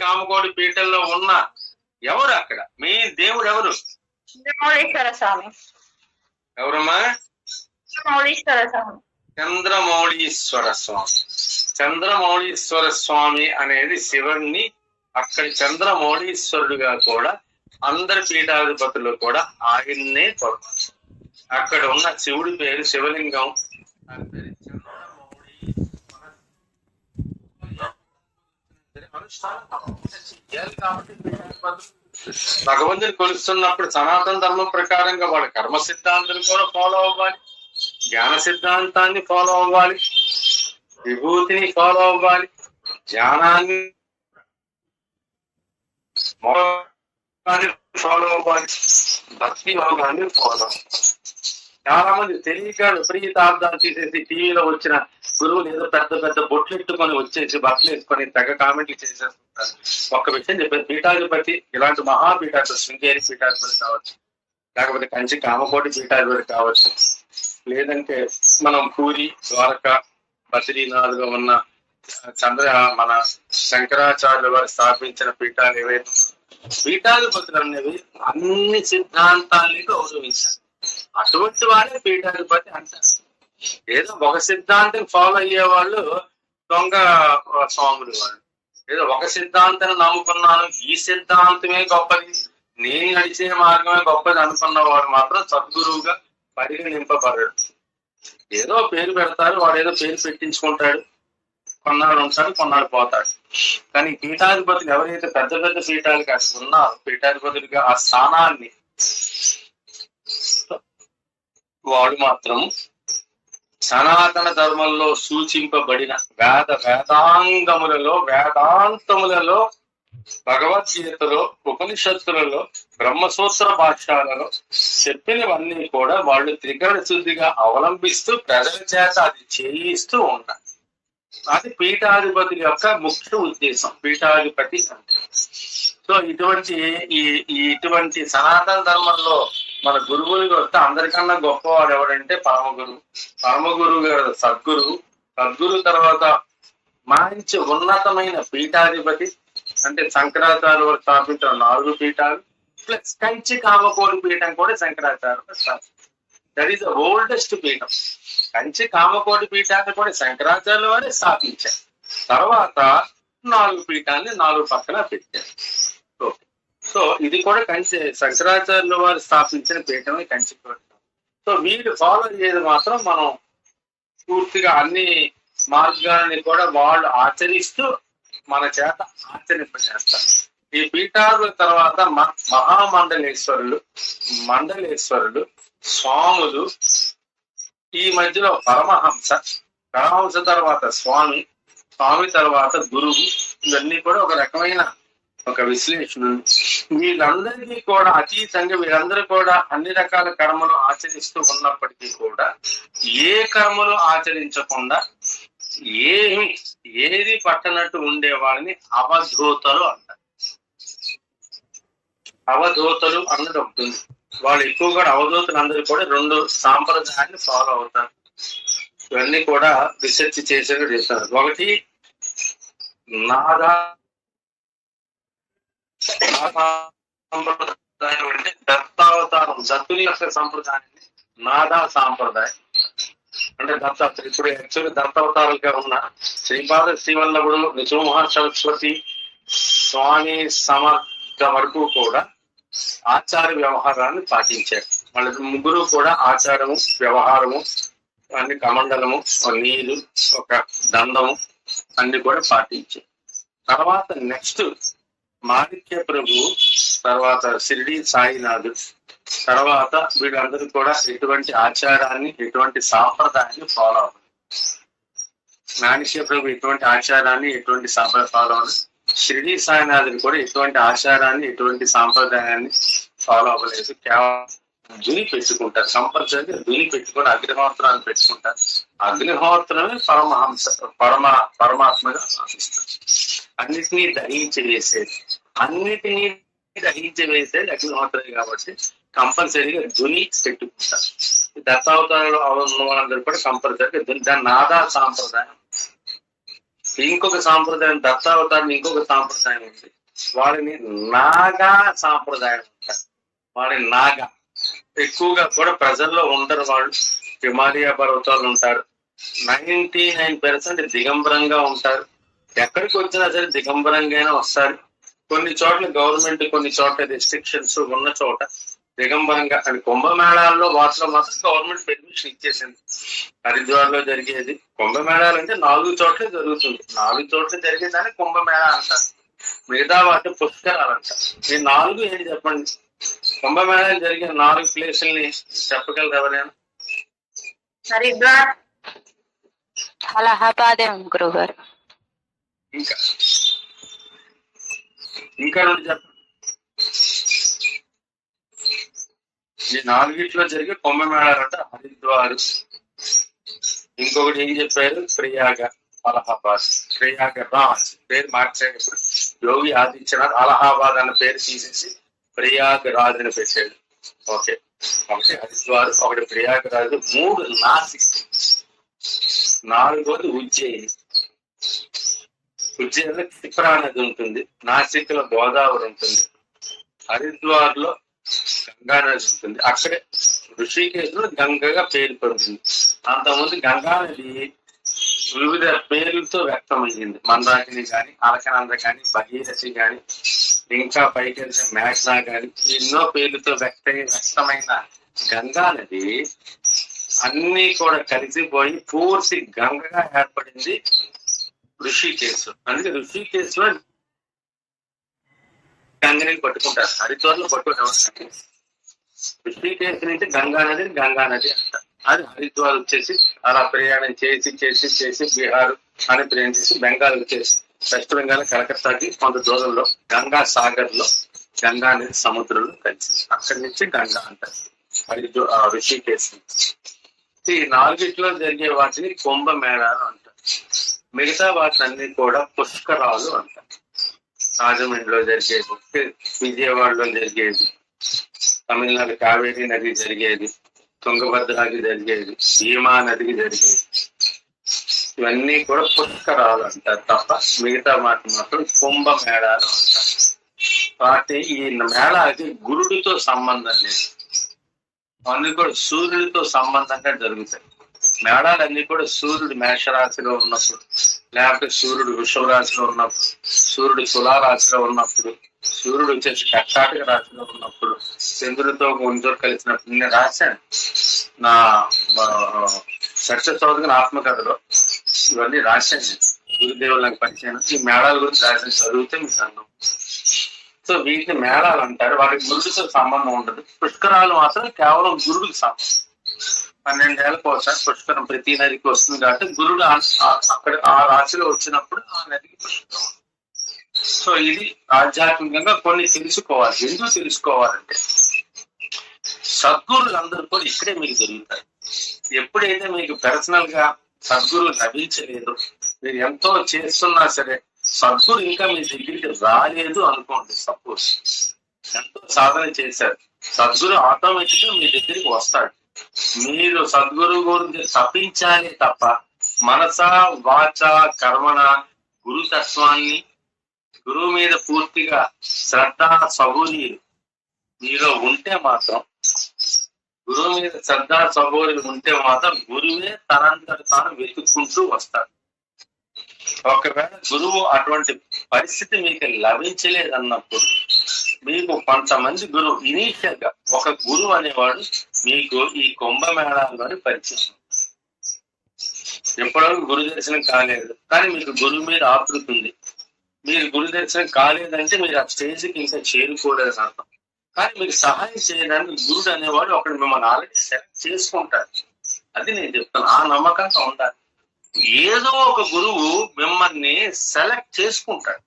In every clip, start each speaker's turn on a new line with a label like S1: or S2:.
S1: కామకోటి పీఠంలో ఉన్న ఎవరు అక్కడ మీ దేవుడు ఎవరు?
S2: చంద్రమౌళీశ్వర స్వామి.
S1: ఎవరమ్మా?
S2: చంద్రమౌళీశ్వర స్వామి.
S1: చంద్రమౌళీశ్వర స్వామి. చంద్రమౌళీశ్వర స్వామి అనేది శివుణ్ణి అక్కడి చంద్రమౌళీశ్వరుడుగా కూడా అందరి పీఠాధిపతులు కూడా ఆయన్నే కొడతారు. అక్కడ ఉన్న శివుడి పేరు శివలింగం. భగవంతుని కొలుస్తున్నప్పుడు సనాతన ధర్మం ప్రకారంగా వాళ్ళ కర్మ సిద్ధాంతాన్ని కూడా ఫాలో అవ్వాలి, జ్ఞాన సిద్ధాంతాన్ని ఫాలో అవ్వాలి, విభూతిని ఫాలో అవ్వాలి, జ్ఞానాన్ని ఫాలో అవ్వాలి, భక్తి యోగాన్ని ఫాలో అవ్వాలి. చాలా మంది తెలియక విపరీతార్థాలు తీసేసి టీవీలో వచ్చిన గురువులు ఏదో పెద్ద పెద్ద బొట్లెట్టుకొని వచ్చేసి బట్టలు వేసుకొని తెగ కామెంట్లు చేసేస్తుంటారు. ఒక్క విషయం చెప్పారు, పీఠాధిపతి ఇలాంటి మహాపీఠాధిపతి శృంగేరి పీఠాధిపతి కావచ్చు, లేకపోతే కంచి కామకోటి పీఠాధిపతి కావచ్చు, లేదంటే మనం పూరి ద్వారకా బద్రీనాథ్గా ఉన్న మన శంకరాచార్యుల వారు స్థాపించిన పీఠాలు ఏవైతే పీఠాధిపతులు అనేవి అన్ని సిద్ధాంతాలని గౌరవించారు. అటువంటి వారే పీఠాధిపతి అంటారు. ఏదో ఒక సిద్ధాంతం ఫాలో అయ్యే వాళ్ళు దొంగ స్వాములు వాళ్ళు. ఏదో ఒక సిద్ధాంతాన్ని నమ్ముకున్నాను, ఈ సిద్ధాంతమే గొప్పది, నేను నడిచే మార్గమే గొప్పది అనుకున్నవాడు మాత్రం సద్గురువుగా పరిగణింపబడడు. ఏదో పేరు పెడతారు, వాడు ఏదో పేరు పెట్టించుకుంటాడు, కొన్నాళ్ళు ఉంటాడు, కొన్నాళ్ళు పోతాడు. కానీ పీఠాధిపతులు ఎవరైతే పెద్ద పెద్ద పీఠాలు కాసి ఉన్నారో పీఠాధిపతులుగా ఆ స్థానాన్ని వాడు మాత్రం సనాతన ధర్మంలో సూచింపబడిన వేదాంగములలో వేదాంతములలో భగవద్గీతలో ఉపనిషత్తులలో బ్రహ్మసూత్ర భాష్యాలలో చెప్పినవన్నీ కూడా వాళ్ళు త్రికరణ శుద్ధిగా అవలంబిస్తూ ప్రజల చేత అది చేయిస్తూ ఉంటారు. అది పీఠాధిపతి యొక్క ముఖ్య ఉద్దేశం. పీఠాధిపతి అంటే సో ఇటువంటి సనాతన ధర్మంలో మన గురువులుగా వస్తే అందరికన్నా గొప్పవాడు ఎవడంటే పరమగురువు. పరమగురువు గారు సద్గురువు. సద్గురు తర్వాత మంచి ఉన్నతమైన పీఠాధిపతి అంటే శంకరాచార్య వారు స్థాపించిన 4 పీఠాలు ప్లస్ కంచి కామకోటి పీఠం కూడా శంకరాచార్య స్థాపించారు. దట్ ఈస్ ద ఓల్డెస్ట్ పీఠం. కంచి కామకోటి పీఠాన్ని కూడా శంకరాచార్యుల వారే స్థాపించారు. తర్వాత 4 పీఠాన్ని 4 పక్కన పెట్టారు. సో ఇది కూడా కంచి శంకరాచార్యుల వారు స్థాపించిన పీఠమే కంచికోట. సో వీళ్ళు ఫాలో అయ్యేది మాత్రం మనం పూర్తిగా అన్ని మార్గాలని కూడా వాళ్ళు ఆచరిస్తూ మన చేత ఆచరింపజేస్తారు. ఈ పీఠాల తర్వాత మహామండలేశ్వరులు, మండలేశ్వరులు, స్వాములు, ఈ మధ్యలో పరమహంస, పరమహంస తర్వాత స్వామి, స్వామి తర్వాత గురువు, ఇవన్నీ కూడా ఒక రకమైన ఒక విశ్లేషణ. వీళ్ళందరికీ కూడా అతీతంగా వీళ్ళందరూ కూడా అన్ని రకాల కర్మలు ఆచరిస్తూ ఉన్నప్పటికీ కూడా ఏ కర్మలు ఆచరించకుండా ఏది పట్టనట్టు ఉండే వాళ్ళని అవధూతలు అంటారు. అవధూతలు అన్నది ఒకటి. వాళ్ళు ఎక్కువ కూడా అవధూతలు అందరూ కూడా 2 సాంప్రదాయాన్ని ఫాలో అవుతారు. ఇవన్నీ కూడా రీసెర్చ్ చేసేది చేస్తారు. ఒకటి నాదా సాంప్రదాయం అంటే దత్తావతారం, దత్తుని యొక్క సంప్రదాయాన్ని నాదా సాంప్రదాయం అంటే దత్తాత్రేయ. ఇప్పుడు యాక్చువల్లీ దత్తావతారులుగా ఉన్న శ్రీపాద శ్రీవల్లభుడు, నృసింహ సరస్వతి, స్వామి సమర్థ వరకు కూడా ఆచార వ్యవహారాన్ని పాటించారు. వాళ్ళ ముగ్గురు కూడా ఆచారము, వ్యవహారము, అన్ని కమండలము, నీరు, ఒక దండము అన్ని కూడా పాటించారు. తర్వాత నెక్స్ట్ మాణిక్య ప్రభు, తర్వాత షిరిడి సాయినాథ్, తర్వాత వీళ్ళందరూ కూడా ఎటువంటి ఆచారాన్ని, ఎటువంటి సాంప్రదాయాన్ని ఫాలో అవ్వాలి. మాణిక్య ప్రభు ఎటువంటి ఆచారాన్ని, ఎటువంటి సాంప్రదాయం ఫాలో అవ్వాలి. షిరిడి సాయినాథుని కూడా ఎటువంటి ఆచారాన్ని, ఎటువంటి సాంప్రదాయాన్ని ఫాలో అవ్వలేదు. కేవలం దుని పెట్టుకుంటారు. కంపల్సరీగా దుని పెట్టుకొని అగ్నిహోత్రాన్ని పెట్టుకుంటారు. అగ్నిహోత్రమే పరమహంస పరమాత్మగా భావిస్తారు. అన్నిటినీ దహించి వేసేది, అన్నిటినీ దహించి వేసేది అగ్నిహోత్రమే కాబట్టి కంపల్సరీగా దుని పెట్టుకుంటారు. దత్తావతారంలో ఉన్న వాళ్ళందరూ కూడా కంపల్సరీగా దుని, దాని నాదా సాంప్రదాయం. ఇంకొక సాంప్రదాయం, దత్తావతారం ఇంకొక సాంప్రదాయం ఉంది. వారిని నాగా సాంప్రదాయం అంటారు. వారి నాగా ఎక్కువగా కూడా ప్రజల్లో ఉండరు. వాళ్ళు హిమాలయ పర్వతాలు ఉంటారు. 99% దిగంబరంగా ఉంటారు. ఎక్కడికి వచ్చినా సరే దిగంబరంగానే వస్తారు. కొన్ని చోట్ల గవర్నమెంట్, కొన్ని చోట్ల రెస్ట్రిక్షన్స్ ఉన్న చోట దిగంబరంగా, అది కుంభమేళాల్లో వాటిలో మాత్రం గవర్నమెంట్ పర్మిషన్ ఇచ్చేసింది. హరిద్వార్ లో జరిగేది కుంభమేళాలు అంటే 4 చోట్లే జరుగుతుంది. 4 చోట్ల జరిగేదాన్ని కుంభమేళా అంటారు. మిగతా వాటి పుష్కరాలు అంటారు. ఈ 4 ఏంటి చెప్పండి? కుంభమేళాలు జరిగిన 4 ప్లేసుల్ని చెప్పగలరు ఎవరైనా?
S2: హరిద్వార్,
S3: అలహాబాద్ గురువు గారు.
S1: ఇంకా ఇంకా 2 చెప్పండి. ఈ 4 జరిగే కుంభమేళాలు అంటే హరిద్వార్, ఇంకొకటి ఏం చెప్పారు? ప్రయాగ, అలహాబాద్. ప్రయాగ రాజ్ పేరు మార్చాడు. ఇప్పుడు యోగి ఆదిత్యనాథ్ అలహాబాద్ అన్న పేరు తీసేసి ప్రయాగ రాజ్ అని పెట్టాడు. ఓకే, ఒకటి హరిద్వార్, ఒకటి ప్రయాగ రాజ్, 3 నాసిక్, 4వది ఉజ్జయిని. ఉజ్జయినిలో క్షిప్రా నది ఉంటుంది, నాసిక్ లో గోదావరి ఉంటుంది, హరిద్వార్ లో గంగా నది ఉంటుంది. అక్కడే ఋషికేశ్ లో గంగగా పేరు పొందింది. అంతకుముందు గంగా నది వివిధ పేర్లతో వ్యక్తమైంది. మందాకిని గాని, అలకనంద గాని, భగీరథి గాని, ఇంకా పైకి వెళ్తే మేఘనా గాని, ఎన్నో పేర్లతో వ్యక్తమైన గంగా నది అన్ని కూడా కలిసిపోయి పూర్తి గంగగా ఏర్పడింది ఋషికేశ్. అందుకే ఋషికేశ్ లో గంగని పట్టుకుంటారు, హరిద్వార్ లో పట్టుకుంటారు. ఋషికేశ్ నుంచి గంగా నది అంటారు. అది హరిద్వార్ వచ్చేసి అలా ప్రయాణం చేసి బీహార్ అని ప్రయాణం చేసి బెంగాల్ వచ్చేసి వెస్ట్ బెంగాల్ కలకత్తాకి కొంత దూరంలో గంగా సాగర్ లో గంగా నది సముద్రంలో కలిసింది. అక్కడి నుంచి గంగా అంటారు ఋషికేశ్. ఈ 4 జరిగే వాటిని కుంభమేళాలు అంటారు. మిగతా వాటిని కూడా పుష్కరాలు అంటారు. రాజమండ్రిలో జరిగేది, విజయవాడలో జరిగేది, తమిళనాడు కావేరీ నది జరిగేది, తుంగభద్రాకి జరిగేది, భీమా నదికి జరిగేది, ఇవన్నీ కూడా పుష్కరాలు అంటారు తప్ప మిగతా వాటి మాత్రం కుంభమేళాలు అంటారు. వాటి ఈ మేళాకి గురుడితో సంబంధం లేదు, అన్ని కూడా సూర్యుడితో సంబంధంగా జరుగుతాయి. మేళాలన్నీ కూడా సూర్యుడు మేషరాశిలో ఉన్నప్పుడు, లేకపోతే సూర్యుడు వృషభ రాశిలో ఉన్నప్పుడు, సూర్యుడు తులారాశిలో ఉన్నప్పుడు, సూర్యుడు వచ్చేసి కర్కాటక రాశిలో ఉన్నప్పుడు, చంద్రుడితో గుంజూరు కలిసినప్పుడు. నేను రాశాను నా సత్య చౌదరి ఆత్మకథలో, ఇవన్నీ రాశాను. గురుదేవులు నాకు పరిచయం, ఈ మేళాల గురించి రాసిన చదివితే మీకు అర్థం. సో వీటిని మేళాలు అంటారు. వాటికి గురుడితో సంబంధం ఉండదు. పుష్కరాలు మాత్రం కేవలం గురుడికి సంబంధం. 12 ఏళ్ళకి ఒకసారి పుష్కరం ప్రతి నదికి వస్తుంది కాబట్టి గురుడు అక్కడ ఆ రాశిలో వచ్చినప్పుడు ఆ నదికి పుష్కరం. సో ఇది ఆధ్యాత్మికంగా కొన్ని తెలుసుకోవాలి. ఎందుకు తెలుసుకోవాలంటే సద్గురులందరూ కూడా ఇక్కడే మీకు దొరుకుతారు. ఎప్పుడైతే మీకు పర్సనల్ గా సద్గురు లభించలేదు, మీరు ఎంతో చేస్తున్నా సరే సద్గురు ఇంకా మీ దగ్గరికి రాలేదు అనుకోండి. సపోజ్ ఎంతో సాధన చేశారు, సద్గురు ఆటోమేటిక్ గా మీ దగ్గరికి వస్తాడు. మీరు సద్గురు గురించి తప్పించాలి తప్ప మనస వాచ కర్మణ గురుతత్వాన్ని, గురువు మీద పూర్తిగా శ్రద్ధ సబూరీలు మీలో ఉంటే మాత్రం, గురువు మీద శ్రద్ధ సబూరీలు ఉంటే మాత్రం గురువే తనంతట తాను వెతుక్కుంటూ వస్తాడు. ఒకవేళ గురువు అటువంటి పరిస్థితి మీకు లభించలేదన్నప్పుడు మీకు కొంతమంది గురువు, ఇనీషియల్ గా ఒక గురువు అనేవాడు మీకు ఈ కుంభమేళాల్లోని పరిచయం. ఎప్పటివరకు గురు దర్శనం కాలేదు కానీ మీకు గురువు మీద ఆతృత ఉంది. మీరు గురు దర్శనం కాలేదంటే మీరు ఆ స్టేజ్కి ఇంకా చేరుకోలేదని అర్థం. కానీ మీకు సహాయం చేయడానికి గురుడు అనేవాడు ఒకడు మిమ్మల్ని ఆల్రెడీ సెలెక్ట్ చేసుకుంటాడు. అది నేను చెప్తాను, ఆ నమ్మకంగా ఉండాలి. ఏదో ఒక గురువు మిమ్మల్ని సెలెక్ట్ చేసుకుంటాడు,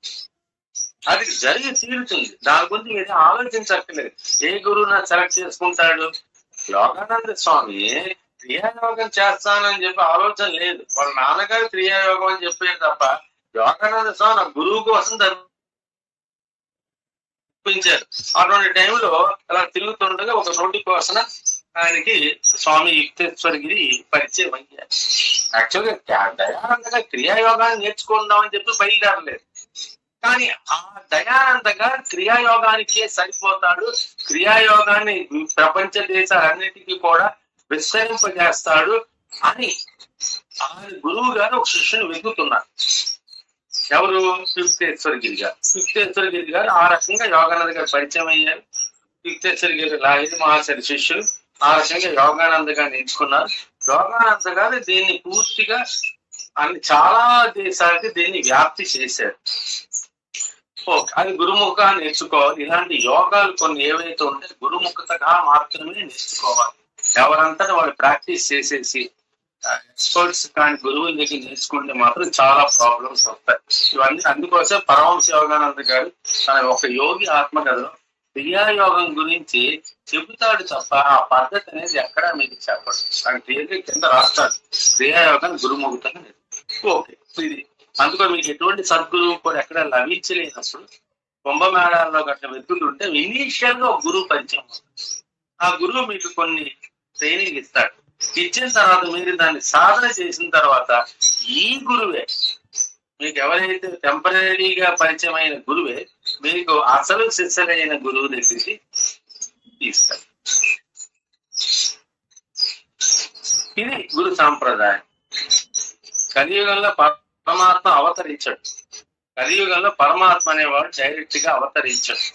S1: అది జరిగి తీరుతుంది. దాని గురించి మీరు ఆలోచించక్కర్లేదు. ఏ గురువు నా సెలెక్ట్ చేసుకుంటాడు? యోగానంద స్వామి క్రియాయోగం చేస్తానని చెప్పి ఆలోచన లేదు. వాళ్ళ నాన్నగారు క్రియాయోగం అని చెప్పారు తప్ప యోగానంద స్వామి నా గురువు కోసం ధర్మించారు. అటువంటి టైంలో అలా తిరుగుతుండగా ఒక నోటి కోసం ఆయనకి స్వామి యుక్తేశ్వరగిరి పరిచయం అయ్యారు. యాక్చువల్గా దయానందగా క్రియాయోగాన్ని నేర్చుకుందామని చెప్పి బయలుదేరలేదు. కానీ ఆ దయానందగా క్రియాయోగానికే సరిపోతాడు, క్రియాయోగాన్ని ప్రపంచ దేశాలన్నిటికీ కూడా విస్తరింపజేస్తాడు అని ఆయన గురువు గారు ఒక శిష్యుని వెతుకుతున్నారు. ఎవరు? యుక్తేశ్వరగిరి గారు. యుక్తేశ్వరగిరి గారు ఆ రకంగా యోగానంద గారు పరిచయం అయ్యారు. యుక్తేశ్వరగిరి లాహిరి మహాశయ శిష్యులు ఆ రకంగా యోగానంద గారు నేర్చుకున్నారు. యోగానంద గారు దీన్ని పూర్తిగా చాలా దేశాలకి దీన్ని వ్యాప్తి చేశారు. ఓకే, అది గురుముఖ నేర్చుకోవాలి. ఇలాంటి యోగాలు కొన్ని ఏవైతే ఉంటాయి గురుముఖతగా మాత్రమే నేర్చుకోవాలి. ఎవరంతటా వాళ్ళు ప్రాక్టీస్ చేసేసి ఎక్స్పర్ట్స్ కానీ గురువుల దగ్గర నేర్చుకుంటే మాత్రం చాలా ప్రాబ్లమ్స్ వస్తాయి. ఇవన్నీ అందుకోసం పరమహంస యోగానంద గారు తన ఒక యోగి ఆత్మకథలో క్రియాయోగం గురించి చెబుతాడు తప్ప ఆ పద్ధతి అనేది ఎక్కడా మీకు చెప్పడు. దాని క్లియర్గా కింద రాస్తాడు క్రియాయోగాన్ని గురుముఖతంగా నేర్చుకో. ఓకే, ఇది అందుకో మీకు ఎటువంటి సద్గురువు కూడా ఎక్కడ లభించలేనప్పుడు కుంభమేళాల్లో గట్ల వెతుకుంటుంటే ఇనీషియల్ గా ఒక గురువు పరిచయం అవుతుంది. ఆ గురువు మీకు కొన్ని ట్రైనింగ్ ఇస్తాడు. ఇచ్చిన తర్వాత మీరు దాన్ని సాధన చేసిన తర్వాత ఈ గురువే మీకు ఎవరైతే టెంపరీగా పరిచయం అయిన గురువే మీకు అసలు శిష్యులైన గురువు దగ్గరికి తీస్తారు. ఇది గురు సాంప్రదాయం. కలియుగంలో పరమాత్మ అవతరించాడు. కలియుగంలో పరమాత్మ అనేవాడు డైరెక్ట్ గా అవతరించాడు.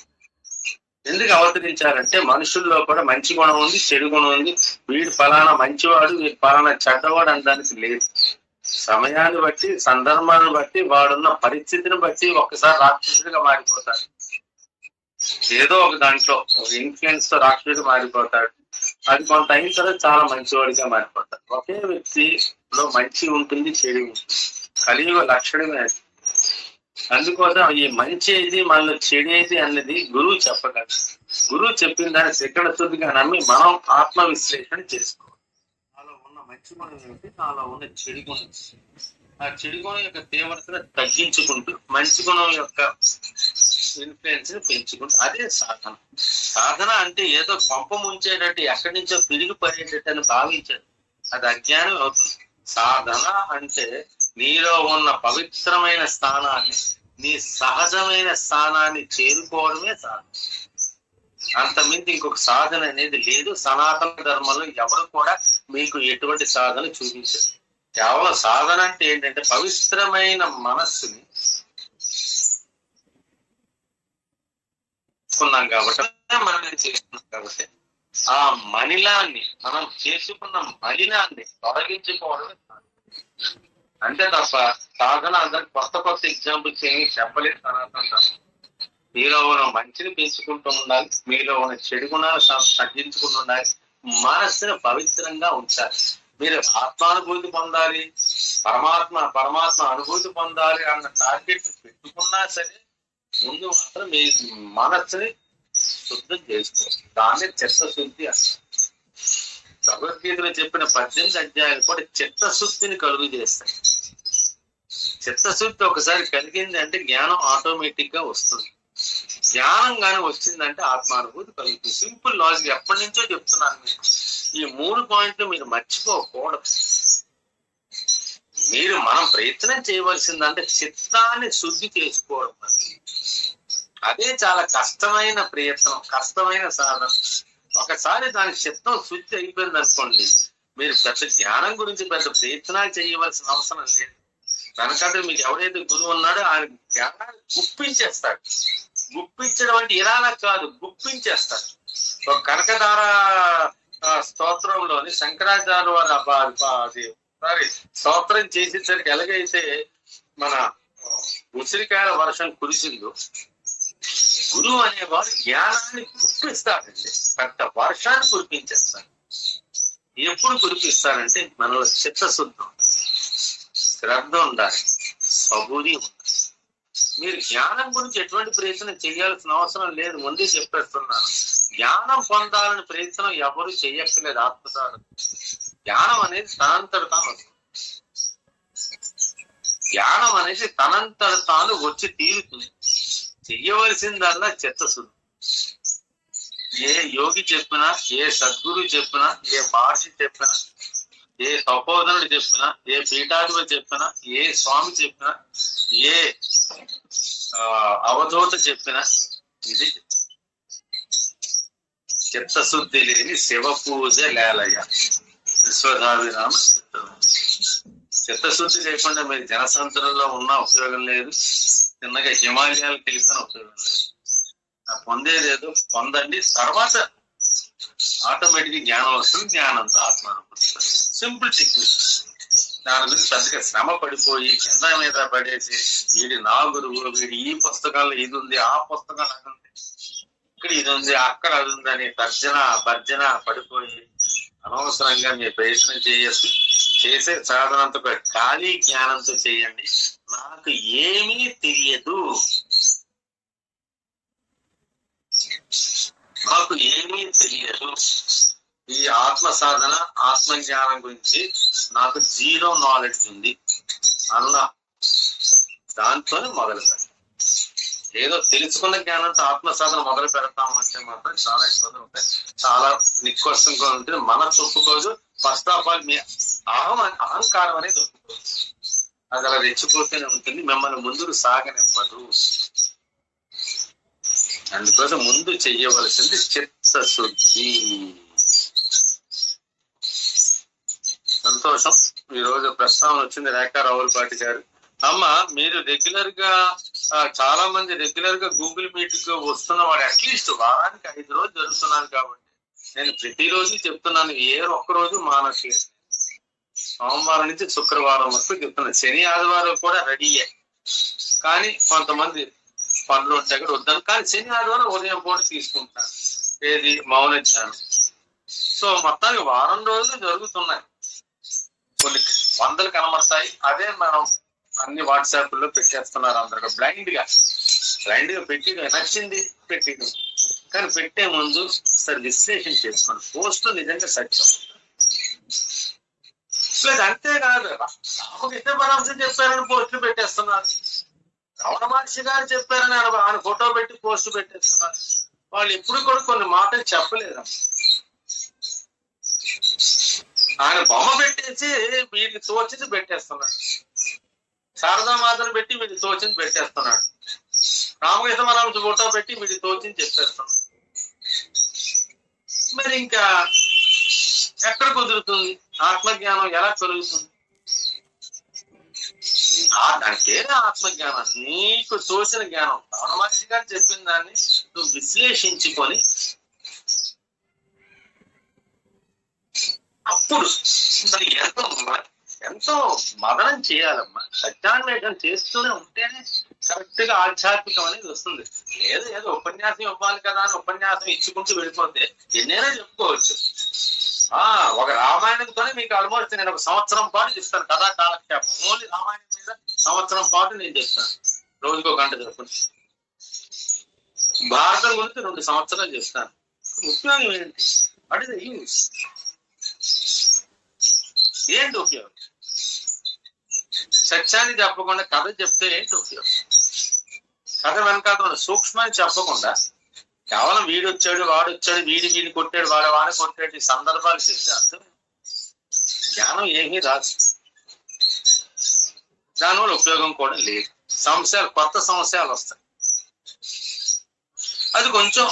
S1: ఎందుకు అవతరించారంటే మనుషుల్లో కూడా మంచి గుణం ఉంది, చెడు గుణం ఉంది. వీడు ఫలానా మంచివాడు, వీడు ఫలానా చెడ్డవాడు అనడానికి లేదు. సమయాన్ని బట్టి, సందర్భాన్ని బట్టి, వాడున్న పరిస్థితిని బట్టి ఒక్కసారి రాక్షసుడిగా మారిపోతాడు. ఏదో ఒక దాంట్లో ఇన్ఫ్లుయెన్స్ తో రాక్షసుడిగా మారిపోతాడు. అది కొంత అయిన తర్వాత చాలా మంచివాడిగా మారిపోతాడు. ఒకే వ్యక్తిలో మంచి ఉంటుంది, చెడు ఉంటుంది. కలియుగ లక్షణమే అది. అందుకోసం ఈ మంచి ఏది మనలో చెడేది అన్నది గురువు చెప్పగలరు. గురువు చెప్పిన దాన్ని శిక్షణ శుద్ధిగా నమ్మి మనం ఆత్మ విశ్లేషణ చేసుకోవాలి. నాలో ఉన్న మంచి గుణం ఏమిటి, నాలో ఉన్న చెడు గుణం, ఆ చెడు గుణం యొక్క తీవ్రతను తగ్గించుకుంటూ మంచి గుణం యొక్క ఇన్ఫ్లుయెన్స్ ని పెంచుకుంటూ అదే సాధన. సాధన అంటే ఏదో పంప ముంచేటట్టు ఎక్కడి నుంచో పిరిగి పడేటట్టు అని భావించారు, అది అజ్ఞానం అవుతుంది. సాధన అంటే నీలో ఉన్న పవిత్రమైన స్థానాన్ని, నీ సహజమైన స్థానాన్ని చేరుకోవడమే సాధన. అంతమించి ఇంకొక సాధన అనేది లేదు. సనాతన ధర్మంలో ఎవరు కూడా మీకు ఎటువంటి సాధన చూపించారు. కేవలం సాధన అంటే ఏంటంటే పవిత్రమైన మనస్సుని చేసుకున్నాం కాబట్టి మనం చేస్తున్నాం కాబట్టి ఆ మలినాన్ని మనం చేసుకున్న మలినాన్ని తొలగించుకోవడమే అంతే తప్ప సాధన అందరికి కొత్త కొత్త ఎగ్జాంపుల్స్ ఏమి చెప్పలేదు. సనాతన మీలో ఉన్న మంచిని పెంచుకుంటూ ఉండాలి, మీలో ఉన్న చెడు గుణాలు తగ్గించుకుంటూ ఉండాలి, మనస్సును పవిత్రంగా ఉంచాలి. మీరు ఆత్మానుభూతి పొందాలి, పరమాత్మ అనుభూతి పొందాలి అన్న టార్గెట్ పెట్టుకున్నా సరే ముందు మాత్రం మీ మనస్సుని శుద్ధం చేసుకోవాలి. దాన్ని చిత్తశుద్ధి అంటారు. భగవద్గీతలో చెప్పిన 18 అధ్యాయాలు కూడా చిత్తశుద్ధిని కలుగు చేస్తాయి. చిత్తశుద్ధి ఒకసారి కలిగింది అంటే జ్ఞానం ఆటోమేటిక్ గా వస్తుంది. జ్ఞానం గాని వచ్చిందంటే ఆత్మానుభూతి కలుగుతుంది. సింపుల్ లాజిక్ ఎప్పటి నుంచో చెప్తున్నాను మీకు. ఈ 3 పాయింట్లు మీరు మర్చిపోకూడదు. మనం ప్రయత్నం చేయవలసిందంటే చిత్తాన్ని శుద్ధి చేసుకోవడం. అదే చాలా కష్టమైన ప్రయత్నం, కష్టమైన సాధన. ఒకసారి దాని చిత్తం శుద్ధి అయిపోయింది అనుకోండి, మీరు పెద్ద జ్ఞానం గురించి పెద్ద ప్రయత్నాలు చేయవలసిన అవసరం లేదు. వెనకట మీకు ఎవరైతే గురువు ఉన్నాడో ఆయన జ్ఞానాన్ని గుప్పించేస్తాడు. గుప్పించడం అంటే ఇరానా కాదు, గుప్పించేస్తాడు. ఒక కనకదార స్తోత్రంలోని శంకరాచార్య వారు స్తోత్రం చేసేసరికి ఎలాగైతే మన ఉసిరికాయల వర్షం కురిసిందో, గురువు అనేవాడు జ్ఞానాన్ని గుప్పిస్తాడండి. పెద్ద వర్షాన్ని కురిపించేస్తాడు. ఎప్పుడు కురిపిస్తారంటే మనలో చిత్తశుద్ధి, శ్రద్ధ ఉండాలి, సబూరి ఉండాలి. మీరు జ్ఞానం గురించి ఎటువంటి ప్రయత్నం చేయాల్సిన అవసరం లేదు. ముందే చెప్పేస్తున్నాను, జ్ఞానం పొందాలని ప్రయత్నం ఎవరు చేయక్కర్లేదు. ఆత్మసాధన జ్ఞానం అనేది తనంతట తాను వస్తుంది. జ్ఞానం అనేది తనంతట తాను వచ్చి తీరుతుంది. చెయ్యవలసిందల్లా చిత్తశుద్ధి. ఏ యోగి చెప్పినా, ఏ సద్గురు చెప్పినా, ఏ మహర్షి చెప్పినా, ఏ తపోధనుడు చెప్పినా, ఏ పీఠాధిపతి చెప్పినా, ఏ స్వామి చెప్పినా, ఏ అవధూత చెప్పినా ఇది చిత్తశుద్ధి లేని శివ పూజ లేలయ్య. విశ్వధాభిరామ చిత్తశుద్ధి లేకుండా మీరు జనసంద్రంలో ఉన్న ఉపయోగం లేదు, చిన్నగా హిమాలయాలకు వెళ్ళిన ఉపయోగం లేదు. పొందేది ఏదో పొందండి, తర్వాత ఆటోమేటిక్ జ్ఞానం వస్తుంది, జ్ఞానంతో ఆత్మానుభూతి. Simple technique. దాని గురించి పెద్దగా శ్రమ పడిపోయి కింద మీద పడేసి వీడి నా గురువు, వీడి ఈ పుస్తకాల్లో ఇది ఉంది, ఆ పుస్తకాలు అది ఉంది, ఇక్కడ ఇది ఉంది, అక్కడ అది ఉంది అని భర్జన పడిపోయి అనవసరంగా మీ ప్రయత్నం చేయొచ్చు. చేసే సాధనంతో ఖాళీ జ్ఞానంతో చేయండి. నాకు ఏమీ తెలియదు, నాకు ఏమీ తెలియదు, ఈ ఆత్మ సాధన ఆత్మజ్ఞానం గురించి నాకు జీరో నాలెడ్జ్ ఉంది అన్న దాంతోనే మొదలు పెట్టాలి. ఏదో తెలుసుకున్న జ్ఞానంతో ఆత్మ సాధన మొదలు పెడతామంటే మాత్రం చాలా ఇబ్బందులు ఉంటాయి, చాలా నిష్కర్షంగా ఉంటుంది. మన చెప్పుకోదు. ఫస్ట్ ఆఫ్ ఆల్ మీ అహంకారం అనేది ఒప్పుకోదు, అది అలా రెచ్చిపోతూనే ఉంటుంది, మిమ్మల్ని ముందుకు సాగనివ్వదు. అందుకోసం ముందు చెయ్యవలసింది చిత్తశుద్ధి. సంతోషం. ఈ రోజు ప్రస్తావన వచ్చింది రేఖా రావులపాటి గారు. అమ్మ, మీరు రెగ్యులర్ గా చాలా మంది రెగ్యులర్ గా గూగుల్ మీట్ కు వస్తున్న వాడు అట్లీస్ట్ వారానికి 5 రోజులు జరుగుతున్నారు కాబట్టి నేను ప్రతిరోజు చెప్తున్నాను, ఏ ఒక్కరోజు మానట్లేదు. సోమవారం నుంచి శుక్రవారం వరకు చెప్తున్నాను. శని ఆదివారం కూడా రెడీయే, కానీ కొంతమంది పనులు ఉంటాయి కూడా వద్దాను. కానీ శని ఆదివారం ఉదయం పూట తీసుకుంటాను. ఏది మౌన ధ్యానం. సో మొత్తానికి వారం రోజులు జరుగుతున్నాయి. కొన్ని వందలు కనబడతాయి. అదే మనం అన్ని వాట్సాప్ లో పెట్టేస్తున్నారు అందరు బ్లైండ్ గా పెట్టి నచ్చింది పెట్టింది. కానీ పెట్టే ముందు సరే విశ్లేషణ చేసుకోండి. పోస్ట్ నిజంగా సత్యం లేదు. అంతేకాదు, రామకృష్ణ పరమహంస చెప్పారని పోస్టులు పెట్టేస్తున్నారు, రమణ మహర్షి గారు చెప్పారని ఆయన ఫోటో పెట్టి పోస్ట్ పెట్టేస్తున్నారు. వాళ్ళు ఎప్పుడు కూడా కొన్ని మాటలు చెప్పలేదు. ఆయన బొమ్మ పెట్టేసి వీటికి తోచింది పెట్టేస్తున్నాడు, శారదామాతను పెట్టి వీటికి తోచింది పెట్టేస్తున్నాడు, రామకృష్ణ పరమహంస ఫోటో పెట్టి వీటికి తోచింది చెప్పేస్తున్నాడు. మరి ఇంకా ఎక్కడ కుదురుతుంది? ఆత్మజ్ఞానం ఎలా కలుగుతుంది? అంటే ఆత్మజ్ఞానం నీకు తోచిన జ్ఞానం, రమణ మహర్షి గారు చెప్పిన దాన్ని నువ్వు విశ్లేషించుకొని అప్పుడు మరి ఎంతో మదనం చేయాలమ్మా. సత్యాన్వేషణ చేస్తూనే ఉంటేనే కరెక్ట్ గా ఆధ్యాత్మికం అనేది వస్తుంది. ఏదో ఉపన్యాసం ఇవ్వాలి కదా అని ఉపన్యాసం ఇచ్చుకుంటూ వెళ్ళిపోతే ఎన్నైనా చెప్పుకోవచ్చు. ఒక రామాయణంతోనే మీకు ఆల్మోస్ట్ నేను 1 సంవత్సరం పాటు చెప్తాను కథా కాలక్షేపం. ఓన్లీ రామాయణం మీద 1 సంవత్సరం పాటు నేను చెప్తాను, రోజుకో గంట చెప్పుకుంటాను. భారతం గురించి 2 సంవత్సరాలు చెప్తాను. ఉపయోగం ఏంటి? What is the use? ఏంటి ఉపయోగం? సత్యాన్ని చెప్పకుండా కథ చెప్తే ఏంటి ఉపయోగం? కథ వెనకాల సూక్ష్మాన్ని చెప్పకుండా కేవలం వీడొచ్చాడు వాడొచ్చాడు వీడిని కొట్టాడు వాడిని కొట్టాడు ఈ సందర్భాలు చెప్తే అర్థం జ్ఞానం ఏమీ రాదు. దానివల్ల ఉపయోగం కూడా లేదు. కొత్త సమస్యలు వస్తాయి. అది కొంచెం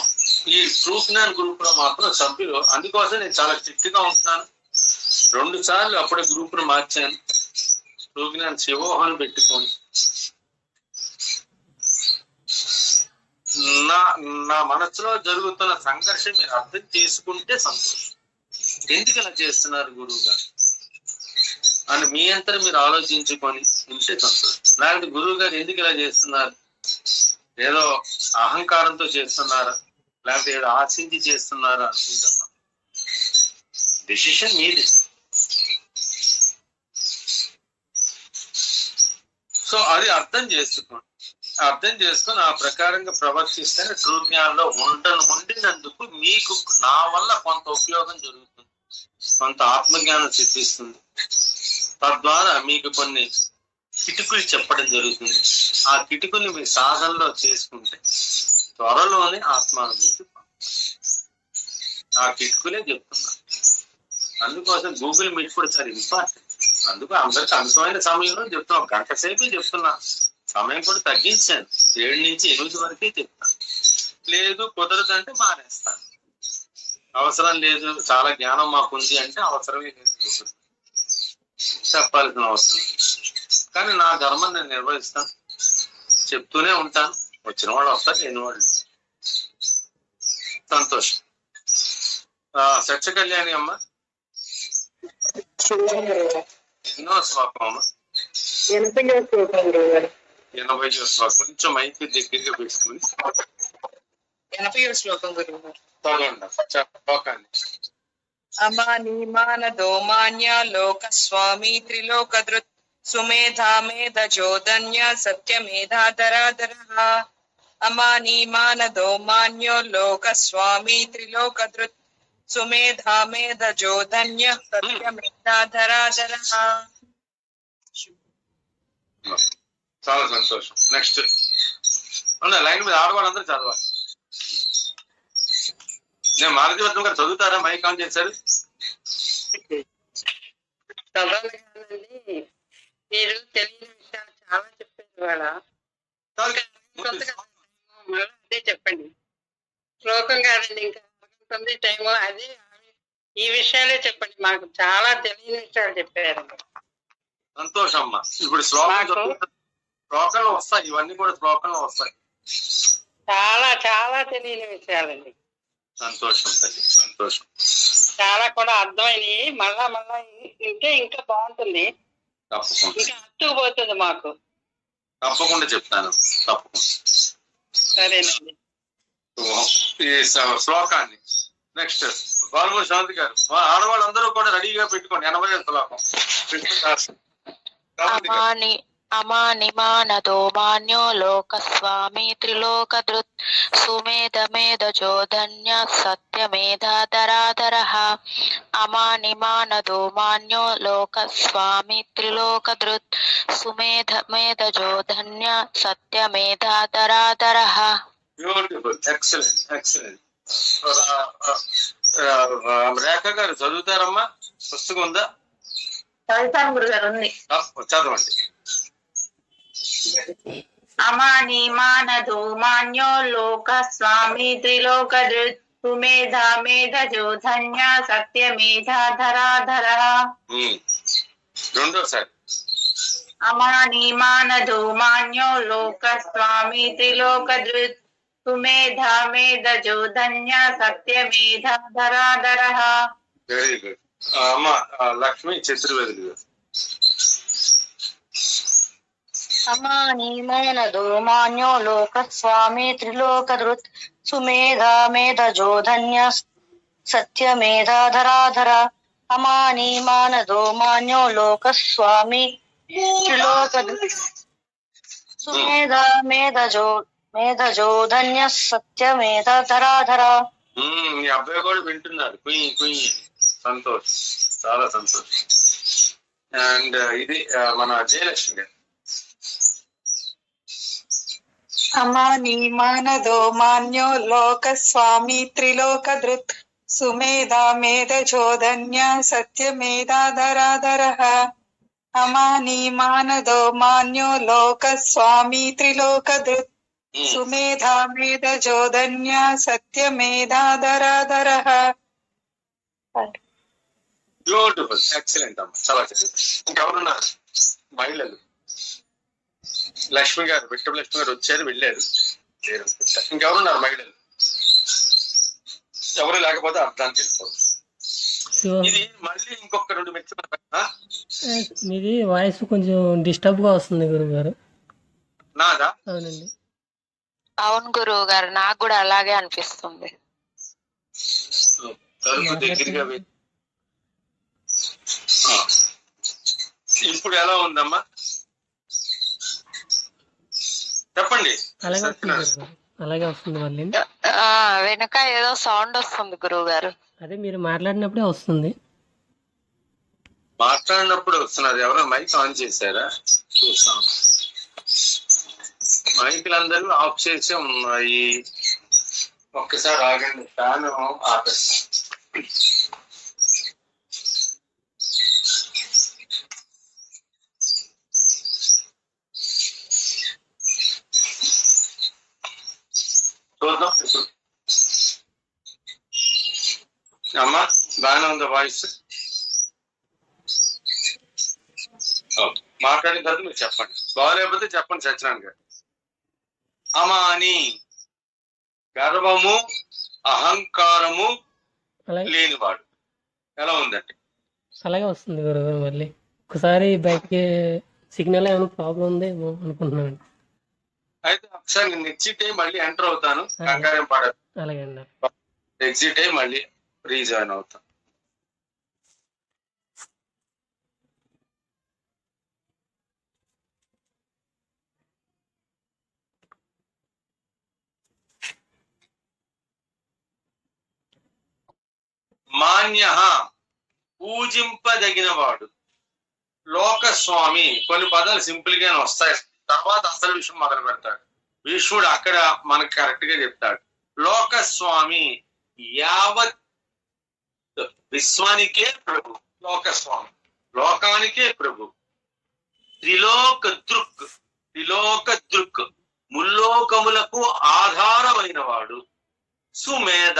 S1: ఈ ట్రూ జ్ఞాన్ గ్రూప్ లో మాత్రం సభ్యులు, అందుకోసం నేను చాలా స్ట్రిక్ట్ గా ఉంటున్నాను. 2 సార్లు అప్పుడే గ్రూప్ ను మార్చాను. ట్రూ జ్ఞాన్ శివోహన్ పెట్టుకోండి. నా మనసులో జరుగుతున్న సంఘర్షణ మీరు అర్థం చేసుకుంటే సంతోషం. ఎందుకు ఇలా చేస్తున్నారు గురువు గారు అని మీ అంతా మీరు ఆలోచించుకొని ఉంటే సంతోషం. లేకపోతే గురువు గారు ఎందుకు ఇలా చేస్తున్నారు, ఏదో అహంకారంతో చేస్తున్నారా, లేకపోతే ఏదో ఆశించి చేస్తున్నారా అనుకుంటున్నా. డెసిషన్ మీది. సో అది అర్థం చేసుకొని ఆ ప్రకారంగా ప్రవర్తిస్తేనే ట్రూ జ్ఞానంలో ఉండినందుకు మీకు నా వల్ల కొంత ఉపయోగం జరుగుతుంది, కొంత ఆత్మజ్ఞానం సిద్ధిస్తుంది. తద్వారా మీకు కొన్ని కిటుకులు చెప్పడం జరుగుతుంది. ఆ కిటుకుని మీ సాధనలో చేసుకుంటే త్వరలోనే ఆత్మానుభూతి. ఆ కిటుకులే చెప్తున్నా. అందుకోసం గూగుల్ మీట్ కూడా చాలా ఇంపార్టెంట్. అందుకు అందరికి అనుకూలమైన సమయంలో చెప్తున్నాం. గంట సేపు చెప్తున్నా, సమయం కూడా తగ్గించాను. 7 నుంచి 8 వరకే చెప్తాను. లేదు కుదరదంటే మానేస్తాను. అవసరం లేదు, చాలా జ్ఞానం మాకుంది అంటే అవసరమే లేదు, చెప్పాల్సిన అవసరం. కానీ నా ధర్మం నేను నిర్వహిస్తాను, చెప్తూనే ఉంటాను. వచ్చిన వాళ్ళు వస్తారు, లేని వాళ్ళు. సంతోషం. సత్య కళ్యాణి అమ్మ, ఎన్నో శ్లోకం అమ్మ? 80వ శ్లోకం. కొంచెం మైక్ దగ్గరగా పెట్టుకుని
S3: 80వ శ్లోకం గురువు.
S1: చదవండి శ్లోకాన్ని.
S3: అమానీమానదో మాన్య లోక స్వామి త్రిలోకదృత్ సుమేధా మేధజోధన్య సత్యమేధాధరాధర. అమానీమానదో మాన్యో లోక స్వామి త్రిలోకదృత్ సుమేధా మేధజోధన్య సత్యమేధాధరాధర.
S1: చాలా సంతోషం. నెక్స్ట్ లైన్ మీద ఆడవాళ్ళందరూ చదవాలి. నేను మాలతీవర్ధన్ గారు చదువుతారా? మైక్ ఆన్ చేశారు.
S3: చదవలేదండి, మీరు తెలియని విషయాలు చాలా చెప్పారు వాళ్ళ. అదే చెప్పండి. శ్లోకం కాదండి, ఇంకా ఉంటుంది టైము. అదే ఈ విషయాలే చెప్పండి, మాకు చాలా తెలియని విషయాలు చెప్పారు.
S1: సంతోషం అమ్మా. ఇప్పుడు శ్లోకంలో వస్తాయి, ఇవన్నీ కూడా శ్లోకంలో వస్తాయి.
S3: చాలా చాలా తెలియని విషయాలండి.
S1: సంతోషం తల్లి, సంతోషం.
S3: చాలా కూడా అర్థమైనవి. మళ్ళా మళ్ళా వింటే ఇంకా బాగుంటుంది,
S1: తప్పకుండా
S3: ఇంకా అట్టుకుపోతుంది మాకు.
S1: తప్పకుండా చెప్తాను, తప్పకుండా.
S3: సరేనండి.
S1: ఈ శ్లోకాన్ని నెక్స్ట్ బాలమూరి శాంతి గారు, ఆడవాళ్ళందరూ కూడా రెడీగా పెట్టుకోండి. 80వ శ్లోకం
S4: అమానిమానదో మాన్యో లోక స్వామి త్రిలోకదృత్ సుమేధమేధజోధన్య సత్యమేధాధరాధర. అమానిమానదో మాన్యో లోక స్వామి త్రిలోకదృత్ సుమేధమేధజోధన్య సత్యమేధాధరాధర.
S1: Beautiful, excellent, excellent. Rekha garu చదువుతారమ్మా? పుస్తకం ఉందా?
S2: చదువుతాను గురుగారు, ఉంది.
S1: చదవండి.
S2: అమానీమానదో మాన్యో లోక స్వామి త్రిలోకదృత్ సుమేధా మేధజోధన్య సత్యమేధాధరాధర.
S1: రెండోసారి.
S2: అమానీమానదో మాన్యో లోక స్వామి త్రిలోకదృత్ సుమేధా మేధజోధన్య సత్యమేధాధరాధర.
S1: వెరీ గుడ్ అమ్మ. లక్ష్మి చతుర్వేది గారు.
S4: అమానీమానదో మాన్యో లోక స్వామి త్రిలోకదృత్ సుమేధా మేధజోధన్య సత్యమేధాధరాధర. అమానీమానదో మాన్యో లోక స్వామి త్రిలోకదృత్ సుమేధా మేధజోధన్య సత్యమేధాధరాధర.
S1: మీ అబ్బాయి కూడా వింటున్నారు. కుయ్యి కుయ్యి. సంతోషం, చాలా సంతోషం. అండ్ ఇది మన జయలక్ష్మి గారు.
S5: అమానీమానదో మాన్యో లోక స్వామి త్రిలోకదృత్ సుమేధా మేధజోధన్య సత్యమేధాధరాధర. అమానీమానదో మాన్యో లోక స్వామి త్రిలోకదృత్ సుమేధా మేధజోధన్య సత్యమేధాధరాధర.
S1: బ్యూటిఫుల్, ఎక్సలెంట్ అమ్మ, చాలా చెప్పారు. ఇంకెవరున్నారు మహిళలు? లక్ష్మి గారు, విట్టం లక్ష్మి గారు వచ్చారు, వెళ్ళారు. ఇంకెవరున్నారు మహిళలు? ఎవరు లేకపోతే అర్థానికి వెళ్ళిపోదు. ఇది మళ్ళీ ఇంకొక 2 మెట్లు.
S6: మీది వాయిస్ కొంచెం డిస్టర్బ్ గా వస్తుంది గురువు గారు.
S1: నాదా?
S6: అవునండి.
S4: అవును గురువు గారు, నాకు కూడా అలాగే అనిపిస్తుంది.
S1: తలుపు దగ్గరగా ఇప్పుడు ఎలా ఉందమ్మా? చెప్పండి.
S6: అలాగే వస్తుంది మళ్ళీ.
S4: వెనక ఏదో సౌండ్ వస్తుంది గురువు గారు.
S6: అదే మీరు మాట్లాడినప్పుడే వస్తుంది.
S1: మాట్లాడినప్పుడు వస్తున్నది. ఎవరో మైక్ ఆన్ చేశారా? చూస్తాం. మైకులు అందరూ ఆఫ్ చేసే ఉన్నాయి. ఒక్కసారి ఆగండి, ఫ్యాన్ ఆపేస్తాం. చూద్దాం ఇప్పుడు. అమ్మా బాగానే ఉందా వాయిస్? మాట్లాడిన తర్వాత మీరు చెప్పండి, బాగాలేకపోతే చెప్పండి సత్యనారాయణ గారు. అమాని గర్వము అహంకారము
S6: అలాగే
S1: లేనివాడు. ఎలా ఉందండి?
S6: అలాగే వస్తుంది గురుగారు. మళ్ళీ ఒకసారి బయటికి సిగ్నల్ ఏమైనా ప్రాబ్లం ఉందేమో అనుకుంటున్నాను.
S1: అయితే ఒకసారి నేను ఎగ్జిట్ అయ్యి మళ్ళీ ఎంటర్ అవుతాను, కంగారేం పడదు.
S6: అలాగే అండి.
S1: ఎగ్జిట్ అయ్యి మళ్ళీ రీజాయిన్ అవుతాను. మాన్య పూజింపదగినవాడు. లోకస్వామి కొన్ని పదాలు సింపుల్ గానే వస్తాయి, తర్వాత అసలు విషయం మొదలు పెడతాడు. విశ్వడు అక్కడ మనకు కరెక్ట్ గా చెప్తాడు. లోకస్వామి యావత్ విశ్వానికే ప్రభు. లోకస్వామి లోకానికే ప్రభు. త్రిలోక దృక్ త్రిలోక దృక్ ముల్లోకములకు ఆధారమైన వాడు. సుమేధ